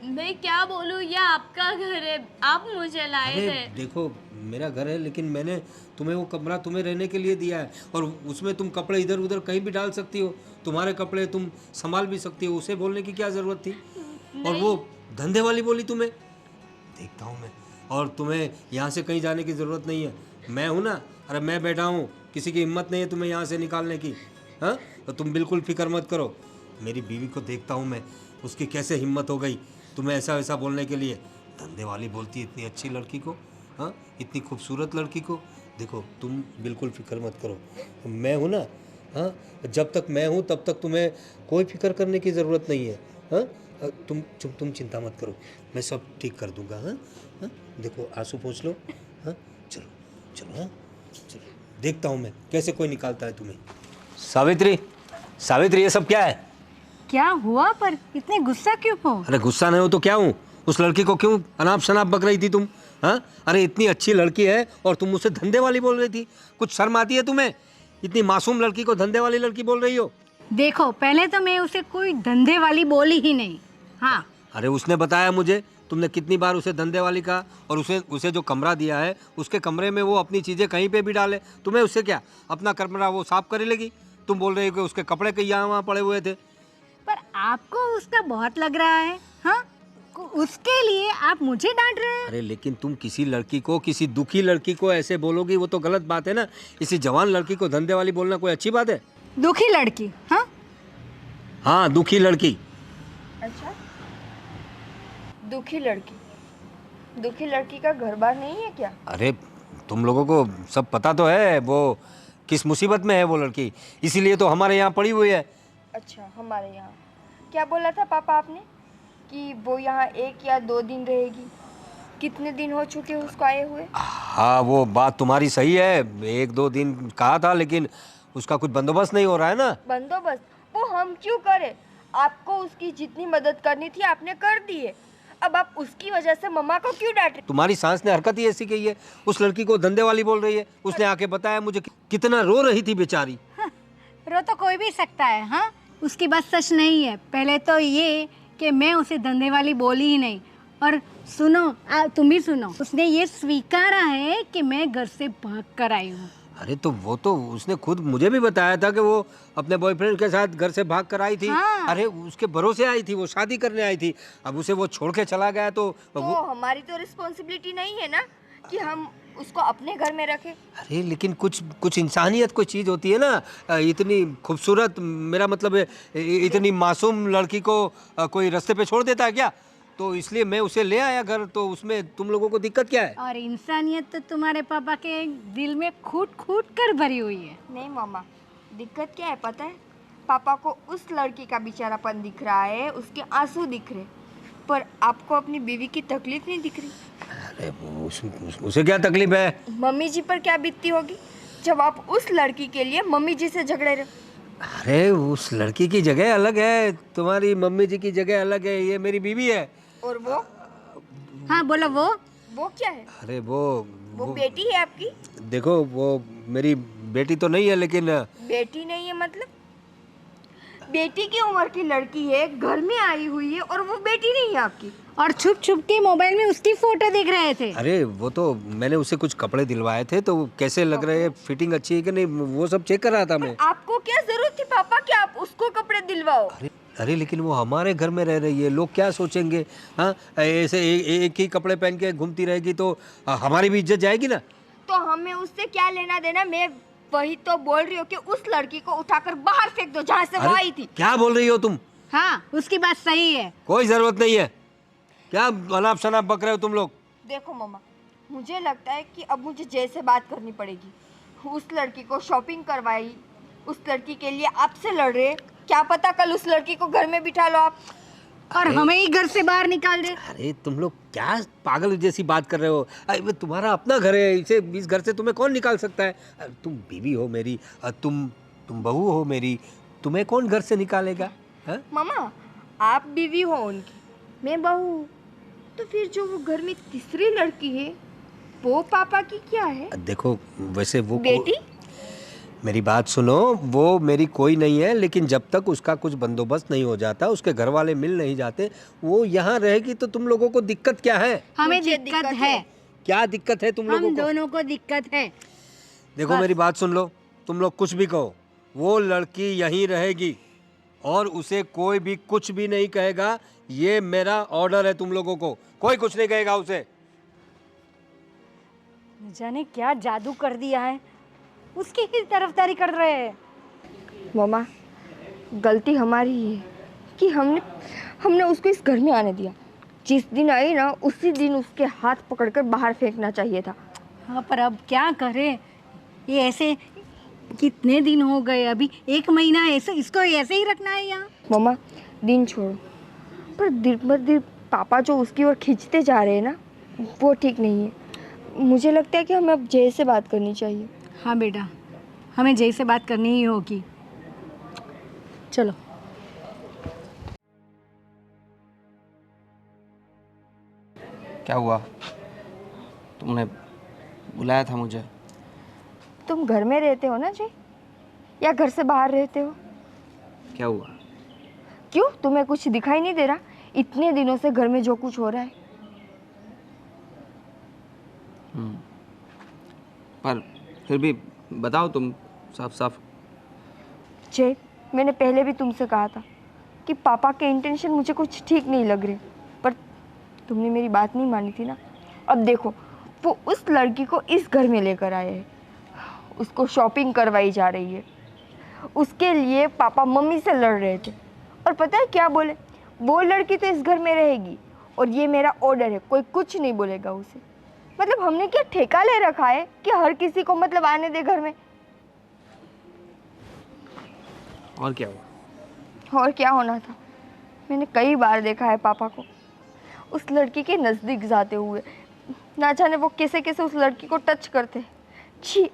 मैं क्या बोलूँ, ये आपका घर है, आप मुझे लाए अरे थे। देखो, मेरा घर है, लेकिन मैंने तुम्हें वो कमरा तुम्हें रहने के लिए दिया है, और उसमें तुम कपड़े इधर उधर कहीं भी डाल सकती हो, तुम्हारे कपड़े तुम संभाल भी सकती हो, उसे बोलने की क्या ज़रूरत थी? और वो धंधे वाली बोली तुम्हें? देखता हूँ मैं, और तुम्हें यहाँ से कहीं जाने की ज़रूरत नहीं है, मैं हूँ ना। अरे मैं बैठा हूँ, किसी की हिम्मत नहीं है तुम्हें यहाँ से निकालने की। हाँ, तो तुम बिल्कुल फिक्र मत करो, मेरी बीवी को देखता हूँ मैं, उसकी कैसे हिम्मत हो गई तुम्हें ऐसा वैसा बोलने के लिए। धंधे वाली बोलती है इतनी अच्छी लड़की को, हाँ, इतनी खूबसूरत लड़की को। देखो तुम बिल्कुल फिक्र मत करो, मैं हूँ ना। हाँ, जब तक मैं हूँ तब तक तुम्हें कोई फिक्र करने की ज़रूरत नहीं है। हाँ, तुम चिंता मत करो, मैं सब ठीक कर दूंगा। हाँ हाँ, देखो आंसू पोंछ लो। हाँ, चलो चलो, हाँ चलो, देखता हूँ मैं कैसे कोई निकालता है तुम्हें। सावित्री, सावित्री, ये सब क्या है? क्या हुआ? पर इतने गुस्सा क्यों हो? अरे गुस्सा नहीं हो तो क्या हूँ? उस लड़की को क्यों अनाप शनाप बक रही थी तुम? हाँ, अरे इतनी अच्छी लड़की है और तुम उसे धंधे वाली बोल रही थी। कुछ शर्म आती है तुम्हें? इतनी मासूम लड़की को धंधे वाली लड़की बोल रही हो? देखो, पहले तो मैं उसे कोई धंधे वाली बोली ही नहीं। हाँ, अरे उसने बताया मुझे, तुमने कितनी बार उसे धंधे वाली कहा, और उसे जो कमरा दिया है उसके कमरे में वो अपनी चीज़ें कहीं पे भी डाले, तुम्हें उससे क्या? अपना कमरा वो साफ कर लेगी, तुम बोल रहे हो कि उसके कपड़े कहीं यहाँ वहाँ पड़े हुए थे। पर आपको उसका बहुत लग रहा है, हाँ? उसके लिए आप मुझे डांट रहे हैं? अरे लेकिन तुम किसी लड़की को, किसी दुखी लड़की को ऐसे बोलोगी, वो तो गलत बात है ना। इसी जवान लड़की को धंधे वाली बोलना कोई अच्छी बात है? दुखी लड़की? हाँ हाँ, दुखी लड़की। अच्छा, दुखी लड़की? दुखी लड़की का घर बार नहीं है क्या? अरे तुम लोगों को सब पता तो है वो किस मुसीबत में है वो लड़की, इसीलिए तो हमारे यहाँ पड़ी हुई है। अच्छा, हमारे यहाँ क्या बोला था पापा आपने कि वो यहाँ 1 या 2 दिन रहेगी? कितने दिन हो चुके उसको आए हुए? हाँ, वो बात तुम्हारी सही है, 1-2 दिन कहा था, लेकिन उसका कुछ बंदोबस्त नहीं हो रहा है ना। बंदोबस्त वो हम क्यों करें? आपको उसकी जितनी मदद करनी थी आपने कर दी है, अब आप उसकी वजह से मम्मा को क्यों डांट रहे? तुम्हारी सास ने हरकत ही ऐसी की है, उस लड़की को धंधे वाली बोल रही है। उसने आके बताया मुझे कितना रो रही थी बेचारी। हाँ, रो तो कोई भी सकता है। हाँ, उसकी बात सच नहीं है। पहले तो ये कि मैं उसे धंधे वाली बोली ही नहीं, और सुनो, तुम भी सुनो, उसने ये स्वीकारा है कि मैं घर से भाग कर आई हूँ। अरे तो वो तो उसने खुद मुझे भी बताया था कि वो अपने बॉयफ्रेंड के साथ घर से भाग कर आई थी। हाँ। अरे उसके भरोसे आई थी, वो शादी करने आई थी, अब उसे वो छोड़ के चला गया तो हमारी तो रिस्पॉन्सिबिलिटी नहीं है ना कि हम उसको अपने घर में रखें? अरे लेकिन कुछ इंसानियत कोई चीज़ होती है ना। इतनी खूबसूरत, मेरा मतलब है इतनी मासूम लड़की को कोई रास्ते पे छोड़ देता है क्या? तो इसलिए मैं उसे ले आया घर, तो उसमें तुम लोगों को दिक्कत क्या है? और इंसानियत तो तुम्हारे पापा के दिल में खूट खूट कर भरी हुई है। नहीं मामा, दिक्कत क्या है पता है? पापा को उस लड़की का बेचारापन दिख रहा है, उसके आंसू दिख रहे, पर आपको अपनी बीवी की तकलीफ नहीं दिख रही। अरे उसे क्या तकलीफ है? मम्मी जी पर क्या बीतती होगी जब आप उस लड़की के लिए मम्मी जी से झगड़े रहे? अरे उस लड़की की जगह अलग है, तुम्हारी मम्मी जी की जगह अलग है, ये मेरी बीवी है। और वो हाँ बोलो, वो क्या है? अरे वो बेटी है आपकी? देखो वो मेरी बेटी तो नहीं है, लेकिन बेटी नहीं है मतलब? बेटी की उम्र की लड़की है, घर में आई हुई है, और वो बेटी नहीं है आपकी? और छुप छुप के मोबाइल में उसकी फोटो देख रहे थे। अरे वो तो मैंने उससे कुछ कपड़े दिलवाए थे, तो कैसे लग रहे हैं, फिटिंग अच्छी है कि नहीं, वो सब चेक कर रहा था मैं। आपको क्या जरूरत थी पापा कि आप उसको कपड़े दिलवाओ? अरे लेकिन वो हमारे घर में रह रही है, लोग क्या सोचेंगे? हाँ, ऐसे एक ही कपड़े पहन के घूमती रहेगी तो हमारी भी इज्जत जाएगी ना। तो हमें उससे क्या लेना देना? मैं वही तो बोल रही हूँ कि उस लड़की को उठाकर बाहर फेंक दो जहाँ से वो आई थी। क्या बोल रही हो तुम? हाँ, उसकी बात सही है। कोई जरूरत नहीं है। क्या अनाप शनाप बक रहे हो तुम लोग? देखो मम्मा, मुझे लगता है कि अब मुझे जय से बात करनी पड़ेगी। उस लड़की को शॉपिंग करवाई, उस लड़की के लिए आपसे लड़ रहे, क्या पता कल उस लड़की को घर में बिठा लो आप और हमें ही घर से बाहर निकाल दे। अरे तुम लोग क्या पागल जैसी बात कर रहे हो? अरे तुम्हारा अपना घर है, इस घर से तुम्हें कौन निकाल सकता है? तुम बीवी हो मेरी, तुम बहू हो मेरी, तुम्हें कौन घर से निकालेगा? हाँ? मामा, आप बीवी हो उनकी, मैं बहू हूँ, तो फिर जो वो घर में तीसरी लड़की है वो पापा की क्या है? देखो वैसे वो बेटी? मेरी बात सुनो, वो मेरी कोई नहीं है, लेकिन जब तक उसका कुछ बंदोबस्त नहीं हो जाता, उसके घर वाले मिल नहीं जाते, वो यहाँ रहेगी तो तुम लोगों को दिक्कत क्या है? हमें मुझे दिक्कत है। क्या दिक्कत है तुम लोगों हम को? दोनों को दिक्कत है। देखो मेरी बात सुन लो, तुम लोग कुछ भी कहो, वो लड़की यहीं रहेगी और उसे कोई भी कुछ भी नहीं कहेगा। ये मेरा ऑर्डर है तुम लोगों को, कोई कुछ नहीं कहेगा उसे। जाने क्या जादू कर दिया है, उसकी ही तरफदारी कर रहे हैं। मामा, गलती हमारी ही है कि हमने उसको इस घर में आने दिया। जिस दिन आई ना, उसी दिन उसके हाथ पकड़कर बाहर फेंकना चाहिए था। हाँ, पर अब क्या करें? ये ऐसे कितने दिन हो गए, अभी 1 महीना ऐसे इसको ऐसे ही रखना है यहाँ? मामा, दिन छोड़ो, पर दिन बर दिन पापा जो उसकी ओर खींचते जा रहे हैं ना, वो ठीक नहीं है। मुझे लगता है कि हमें अब जय से बात करनी चाहिए। हाँ बेटा, हमें जय से बात करनी ही होगी। चलो। क्या हुआ? तुमने बुलाया था मुझे? तुम घर में रहते हो ना जी, या घर से बाहर रहते हो? क्या हुआ? क्यों, तुम्हें कुछ दिखाई नहीं दे रहा? इतने दिनों से घर में जो कुछ हो रहा है। पर फिर भी बताओ तुम साफ साफ। जय, मैंने पहले भी तुमसे कहा था कि पापा के इंटेंशन मुझे कुछ ठीक नहीं लग रहे, पर तुमने मेरी बात नहीं मानी थी ना। अब देखो, वो उस लड़की को इस घर में लेकर आए हैं, उसको शॉपिंग करवाई जा रही है, उसके लिए पापा मम्मी से लड़ रहे थे, और पता है क्या बोले? वो लड़की तो इस घर में रहेगी और ये मेरा ऑर्डर है, कोई कुछ नहीं बोलेगा उसे। मतलब हमने क्या ठेका ले रखा है कि हर किसी को मतलब आने दे घर में? और क्या हुआ? और क्या होना था? मैंने कई बार देखा है पापा को उस लड़की के नज़दीक जाते हुए, ना जाने वो कैसे कैसे उस लड़की को टच करते। छी,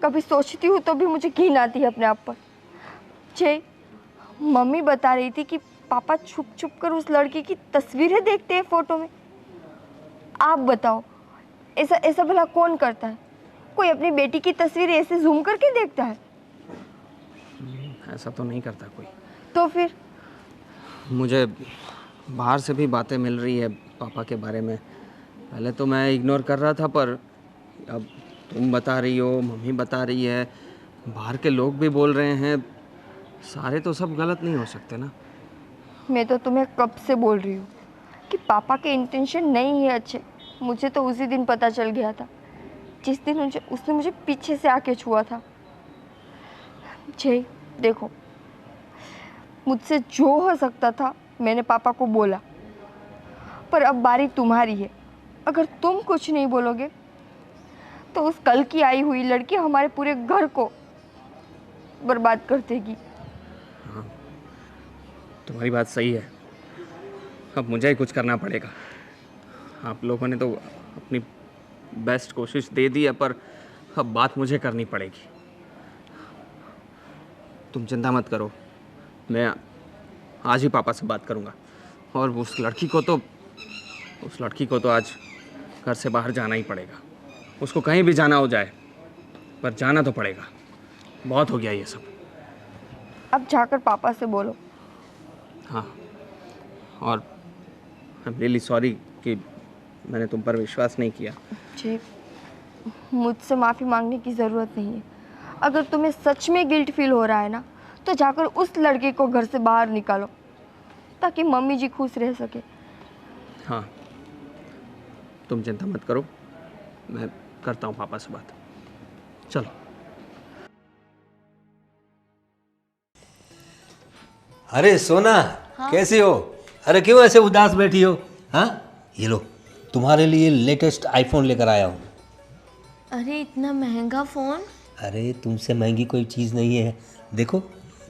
कभी सोचती हूँ तो भी मुझे घिन आती है अपने आप पर। जय, मम्मी बता रही थी कि पापा छुप छुप कर उस लड़की की तस्वीरें देखते हैं फ़ोटो में। आप बताओ, ऐसा ऐसा भला कौन करता है? कोई अपनी बेटी की तस्वीर ऐसे जूम करके देखता है? ऐसा तो नहीं करता कोई। तो फिर? मुझे बाहर से भी बातें मिल रही है पापा के बारे में। पहले तो मैं इग्नोर कर रहा था, पर अब तुम बता रही हो, मम्मी बता रही है, बाहर के लोग भी बोल रहे हैं। सारे तो सब गलत नहीं हो सकते ना। मैं तो तुम्हें कब से बोल रही हूँ कि पापा के इंटेंशन नहीं है अच्छे। मुझे तो उसी दिन पता चल गया था, जिस दिन उसने मुझे पीछे से आके छुआ था। जय, देखो, मुझसे जो हो सकता था मैंने पापा को बोला, पर अब बारी तुम्हारी है। अगर तुम कुछ नहीं बोलोगे तो उस कल की आई हुई लड़की हमारे पूरे घर को बर्बाद कर देगी। हाँ, तुम्हारी बात सही है। अब मुझे ही कुछ करना पड़ेगा। आप लोगों ने तो अपनी बेस्ट कोशिश दे दी है, पर अब बात मुझे करनी पड़ेगी। तुम चिंता मत करो, मैं आज ही पापा से बात करूंगा, और उस लड़की को तो आज घर से बाहर जाना ही पड़ेगा। उसको कहीं भी जाना हो जाए, पर जाना तो पड़ेगा। बहुत हो गया ये सब। अब जाकर पापा से बोलो। हाँ, और आई एम रियली सॉरी कि मैंने तुम पर विश्वास नहीं किया। जी, मुझसे माफ़ी मांगने की ज़रूरत नहीं है। अगर तुम्हें सच में गिल्ट फील हो रहा है ना, तो जाकर उस लड़के को घर से बाहर निकालो, ताकि मम्मी जी खुश रह सके। हाँ, तुम चिंता मत करो, मैं करता हूँ पापा से बात। चलो। अरे सोना, कैसी हो? अरे क्यों ऐसे उदास बैठी हो? हाँ, ये लो, तुम्हारे लिए लेटेस्ट आईफोन लेकर आया हूँ। अरे इतना महंगा फ़ोन? अरे तुमसे महंगी कोई चीज़ नहीं है। देखो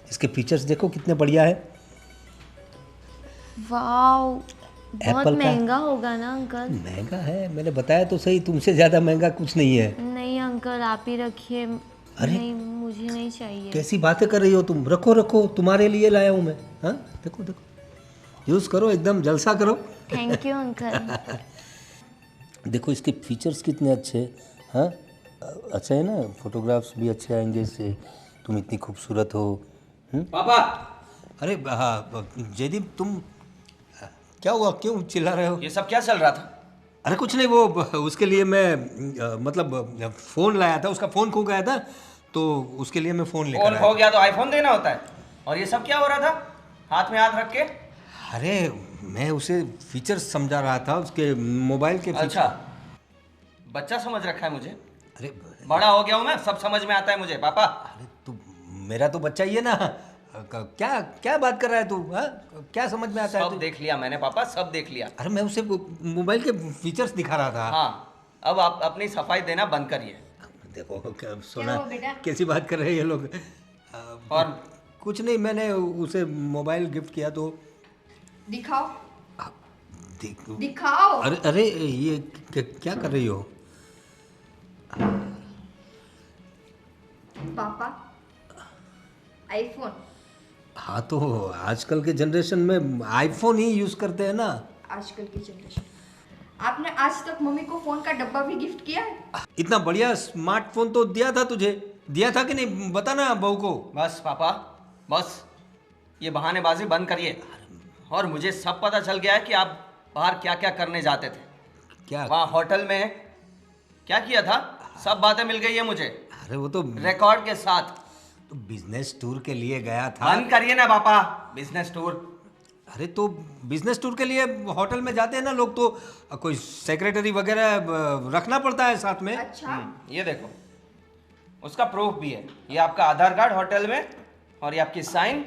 इसके फीचर्स, देखो कितने बढ़िया है। वाओ, बहुत Apple का? महंगा होगा ना अंकल? महंगा है, मैंने बताया तो सही, तुमसे ज़्यादा महंगा कुछ नहीं है। नहीं अंकल, आप ही रखिए। अरे, नहीं, मुझे नहीं चाहिए। कैसी बातें कर रही हो तुम? रखो रखो, तुम्हारे लिए लाया हूँ मैं। हाँ, देखो देखो, यूज़ करो, एकदम जलसा करो। Thank you uncle. देखो इसके फीचर्स कितने अच्छे। हाँ, अच्छा है ना, फोटोग्राफ्स भी अच्छे आएंगे इससे। तुम इतनी खूबसूरत हो। पापा, अरे हाँ जयदीप, तुम क्या हुआ, क्यों चिल्ला रहे हो? ये सब क्या चल रहा था? अरे कुछ नहीं, वो उसके लिए मैं मतलब फ़ोन लाया था, उसका फ़ोन खो गया था, तो उसके लिए मैं फ़ोन लेकर फोन आया। खो गया तो आईफोन देना होता है। और ये सब क्या हो रहा था, हाथ में हाथ रख के? अरे मैं उसे फीचर्स समझा रहा था, उसके मोबाइल के अच्छा, बच्चा समझ रखा है मुझे। अरे बड़ा हो गया हूँ मैं, सब समझ में आता है मुझे पापा। अरे तू मेरा तो बच्चा ही है ना। क्या क्या बात कर रहा है तू? हाँ, क्या समझ में आता है सब तू? देख लिया मैंने पापा, सब देख लिया। अरे मैं उसे मोबाइल के फीचर्स दिखा रहा था। हाँ, अब आप अपनी सफाई देना बंद करिए। देखो सोना, हुआ बेटा? कैसी बात कर रहे हैं ये लोग। और कुछ नहीं, मैंने उसे मोबाइल गिफ्ट किया तो दिखाओ, देख। दिखाओ। अरे अरे ये क्या कर रही हो? पापा, आईफोन। हाँ, तो आजकल के जनरेशन में आईफोन ही यूज करते हैं ना। आजकल की जनरेशन। आपने आज तक मम्मी को फोन का डब्बा भी गिफ्ट किया है? इतना बढ़िया स्मार्टफोन तो दिया था तुझे, दिया था कि नहीं? बता ना बहू को। बस पापा, बस ये बहानेबाजी बंद करिए। और मुझे सब पता चल गया है कि आप बाहर क्या क्या करने जाते थे। क्या? वहाँ होटल में क्या किया था, सब बातें मिल गई है मुझे, अरे वो तो रिकॉर्ड के साथ। बिजनेस टूर के लिए गया था। बंद करिए ना पापा, बिजनेस टूर। अरे तो बिजनेस टूर के लिए होटल में जाते हैं ना लोग, तो कोई सेक्रेटरी वगैरह रखना पड़ता है साथ में। अच्छा, ये देखो, उसका प्रूफ भी है। ये आपका आधार कार्ड होटल में, और ये आपकी साइन,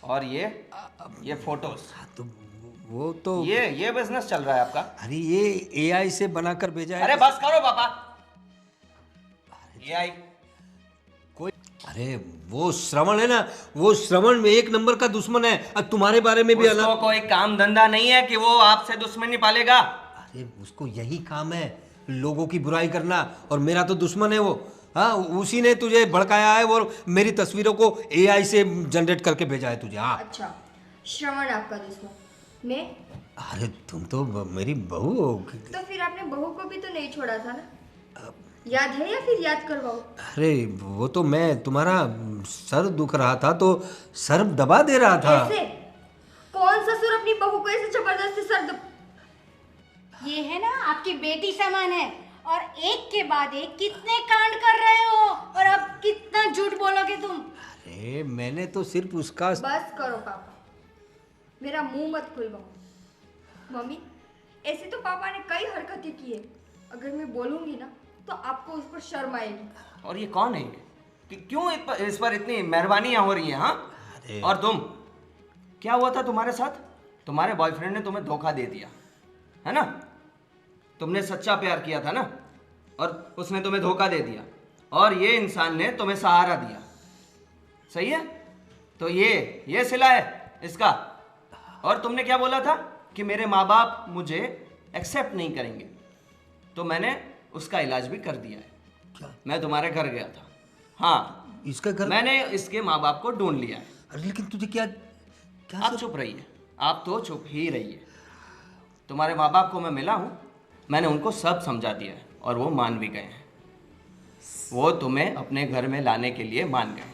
और ये फोटोज। तो वो तो ये बिजनेस चल रहा है आपका। अरे ये एआई से बनाकर भेजा है। अरे बस करो पापा, ये आई। कोई, अरे वो श्रवण है ना, वो श्रवण में एक नंबर का दुश्मन है। अब तुम्हारे बारे में भी उसको कोई काम धंधा नहीं है कि वो आपसे दुश्मनी पालेगा। अरे उसको यही काम है, लोगों की बुराई करना, और मेरा तो दुश्मन है वो। हाँ, उसी ने तुझे भड़काया है और मेरी तस्वीरों को एआई से जनरेट करके भेजा है तुझे। हाँ, अच्छा, श्रवण आपका दुश्मन। मैं? अरे तुम तो मेरी बहू हो। तो फिर आपने बहू को भी तो नहीं छोड़ा था ना? याद है या फिर याद करवाओ? अरे वो तो मैं, तुम्हारा सर दुख रहा था तो सर दबा दे रहा था। ऐसे? कौन ससुर अपनी बहू को ऐसे जबरदस्ती ये है ना, आपकी बेटी समान है, और एक के बाद एक कितने कांड कर रहे हो, और अब कितना झूठ बोलोगे तुम? अरे मैंने तो सिर्फ उसका। बस करो पापा, मेरा मुंह मत खुलवाओ। मम्मी, ऐसे तो पापा ने कई हरकतें की है, अगर मैं बोलूंगी ना तो आपको उस पर शर्म आएगी। और ये कौन है कि क्यों इस पर इतनी मेहरबानियां हो रही हैं? हाँ, और तुम, क्या हुआ था तुम्हारे साथ? तुम्हारे बॉयफ्रेंड ने तुम्हें धोखा दे दिया है ना? तुमने सच्चा प्यार किया था ना, और उसने तुम्हें धोखा दे दिया, और ये इंसान ने तुम्हें सहारा दिया। सही है? तो ये सिला है इसका। और तुमने क्या बोला था कि मेरे माँ बाप मुझे एक्सेप्ट नहीं करेंगे, तो मैंने उसका इलाज भी कर दिया है। क्या? मैं तुम्हारे घर गया था। हाँ, इसका घर? मैंने इसके माँ बाप को ढूंढ लिया है। अरे लेकिन तुझे क्या आप चुप रहिए, आप तो चुप ही रहिए। तुम्हारे माँ बाप को मैं मिला हूँ, मैंने उनको सब समझा दिया है और वो मान भी गए हैं। वो तुम्हें अपने घर में लाने के लिए मान गए।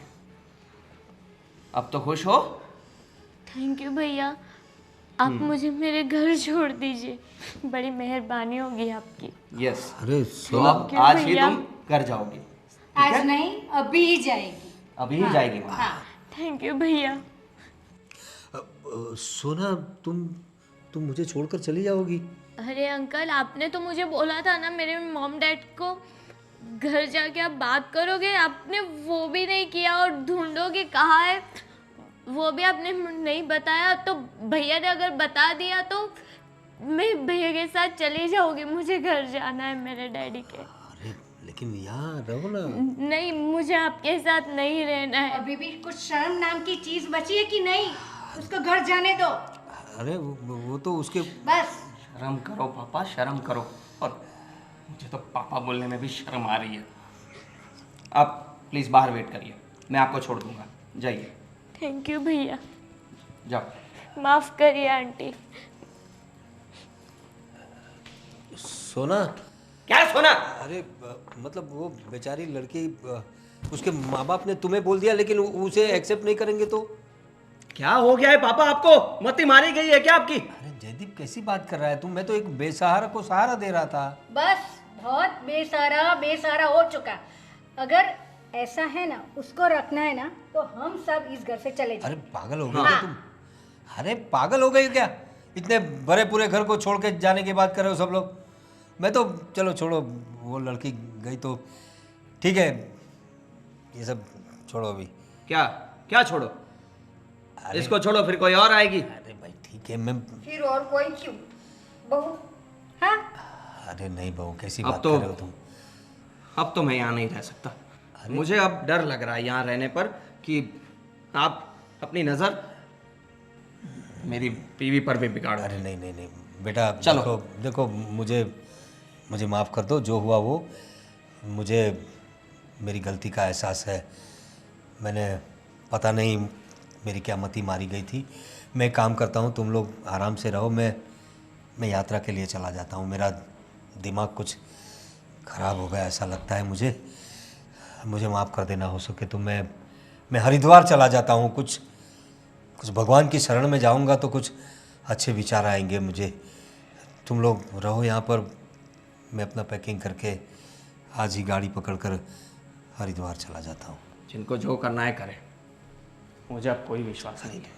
अब तो खुश हो? थैंक यू भैया, आप मुझे मेरे घर छोड़ दीजिए, बड़ी मेहरबानी होगी आपकी। यस। अरे तो सोना, अब क्यों आज ही भैया? तुम घर जाओगी। आज नहीं, अभी ही जाएगी। अभी ही जाएगी वहाँ। थैंक यू भैया। सोना, तुम मुझे छोड़कर चली जाओगी? अरे अंकल, आपने तो मुझे बोला था ना मेरे मॉम डैड को घर जाके आप बात करोगे, आपने वो भी नहीं किया और ढूंढोगे कहाँ है वो भी आपने नहीं बताया। तो भैया ने अगर बता दिया तो मैं भैया के साथ चली जाऊंगी, मुझे घर जाना है मेरे डैडी के। अरे लेकिन यहाँ रहो ना। नहीं, मुझे आपके साथ नहीं रहना है। अभी भी कुछ शर्म नाम की चीज बची है कि नहीं? उसको घर जाने दो अरे वो तो उसके बस। शर्म करो पापा, शर्म करो। और मुझे तो पापा बोलने में भी शर्म आ रही है। आप प्लीज़ बाहर वेट करिए, मैं आपको छोड़ दूंगा। जाइए। थैंक यू भैया। जाओ। माफ़ करिए आंटी। सोना, क्या सुना? अरे मतलब वो बेचारी लड़की, उसके माँ बाप ने तुम्हें बोल दिया लेकिन उसे एक्सेप्ट नहीं करेंगे तो? क्या हो गया है पापा आपको? मती मारी गई है क्या आपकी? अरे जयदीप, कैसी बात कर रहा है तुम? मैं तो एक बेसहारा को सहारा दे रहा था। बस, बहुत बेसहारा बेसहारा हो चुका। अगर ऐसा है ना, उसको रखना है ना, तो हम सब इस घर से चले अरे जाए। पागल हो गए क्या तुम? अरे पागल हो गए क्या? इतने बड़े पूरे घर को छोड़ के जाने की बात कर रहे हो सब लोग? मैं तो, चलो छोड़ो, वो लड़की गई तो ठीक है, ये सब छोड़ो अभी। क्या क्या छोड़ो? इसको छोड़ो, फिर कोई और आएगी। अरे भाई ठीक है, मैं, फिर और कोई क्यों? बहू। हाँ, अरे नहीं बहू, कैसी अब बात तो- कर रहे हो तुम? अब तो मैं यहाँ नहीं रह सकता। मुझे अब डर लग रहा है यहाँ रहने पर कि आप अपनी नज़र मेरी बीवी पर भी बिगाड़ रहे अरे नहीं नहीं नहीं बेटा, चलो। देखो मुझे माफ़ कर दो, जो हुआ वो, मुझे मेरी गलती का एहसास है। मैंने, पता नहीं मेरी क्या मति मारी गई थी। मैं एक काम करता हूँ, तुम लोग आराम से रहो, मैं यात्रा के लिए चला जाता हूँ। मेरा दिमाग कुछ ख़राब हो गया ऐसा लगता है मुझे माफ़ कर देना हो सके तो। मैं हरिद्वार चला जाता हूँ, कुछ भगवान की शरण में जाऊँगा तो कुछ अच्छे विचार आएंगे मुझे। तुम लोग रहो यहाँ पर, मैं अपना पैकिंग करके आज ही गाड़ी पकड़कर हरिद्वार चला जाता हूँ। जिनको जो करना है करें, मुझे अब कोई विश्वास नहीं है।